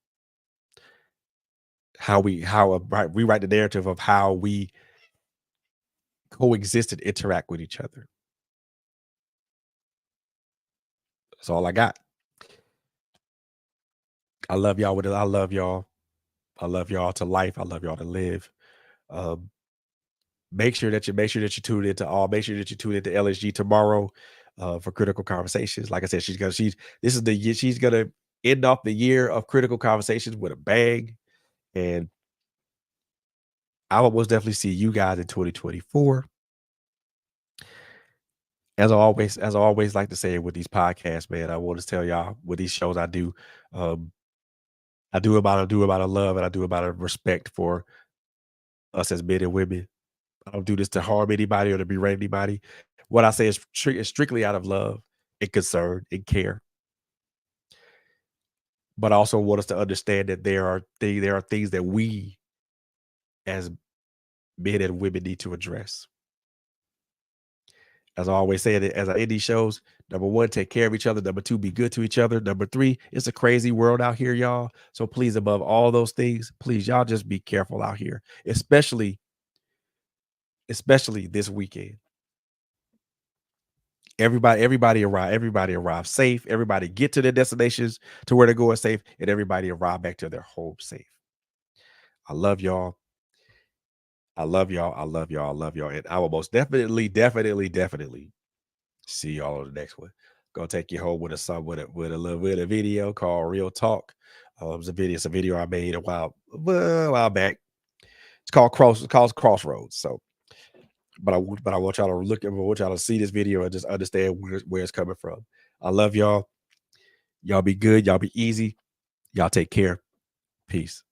Rewrite the narrative of how we coexist and interact with each other. That's all I got. I love y'all with it. I love y'all. I love y'all to life. I love y'all to live. Um, make sure that you tune into all. Make sure that you tune into LSG tomorrow for critical conversations. Like I said, she's this is the year she's gonna end off the year of critical conversations with a bang. And I will most definitely see you guys in 2024. As I always like to say with these podcasts, man, I want to tell y'all with these shows I do, um, I do about a love and I do about a respect for us as men and women. I don't do this to harm anybody or to berate anybody. What I say is strictly out of love and concern and care. But I also want us to understand that there are things that we as men and women need to address. As I always say, as I end these shows, number one, take care of each other. Number two, be good to each other. Number three, it's a crazy world out here, y'all. So please, above all those things, please, y'all just be careful out here, especially this weekend. Everybody arrive safe. Everybody get to their destinations to where they're going safe, and everybody arrive back to their home safe. I love y'all. I love y'all. I love y'all. I love y'all. And I will most definitely see y'all on the next one. Gonna take you home with a video called Real Talk. It's a video I made a while back. It's called Crossroads. So, but I want y'all to I want y'all to see this video and just understand where it's coming from. I love y'all. Y'all be good. Y'all be easy. Y'all take care. Peace.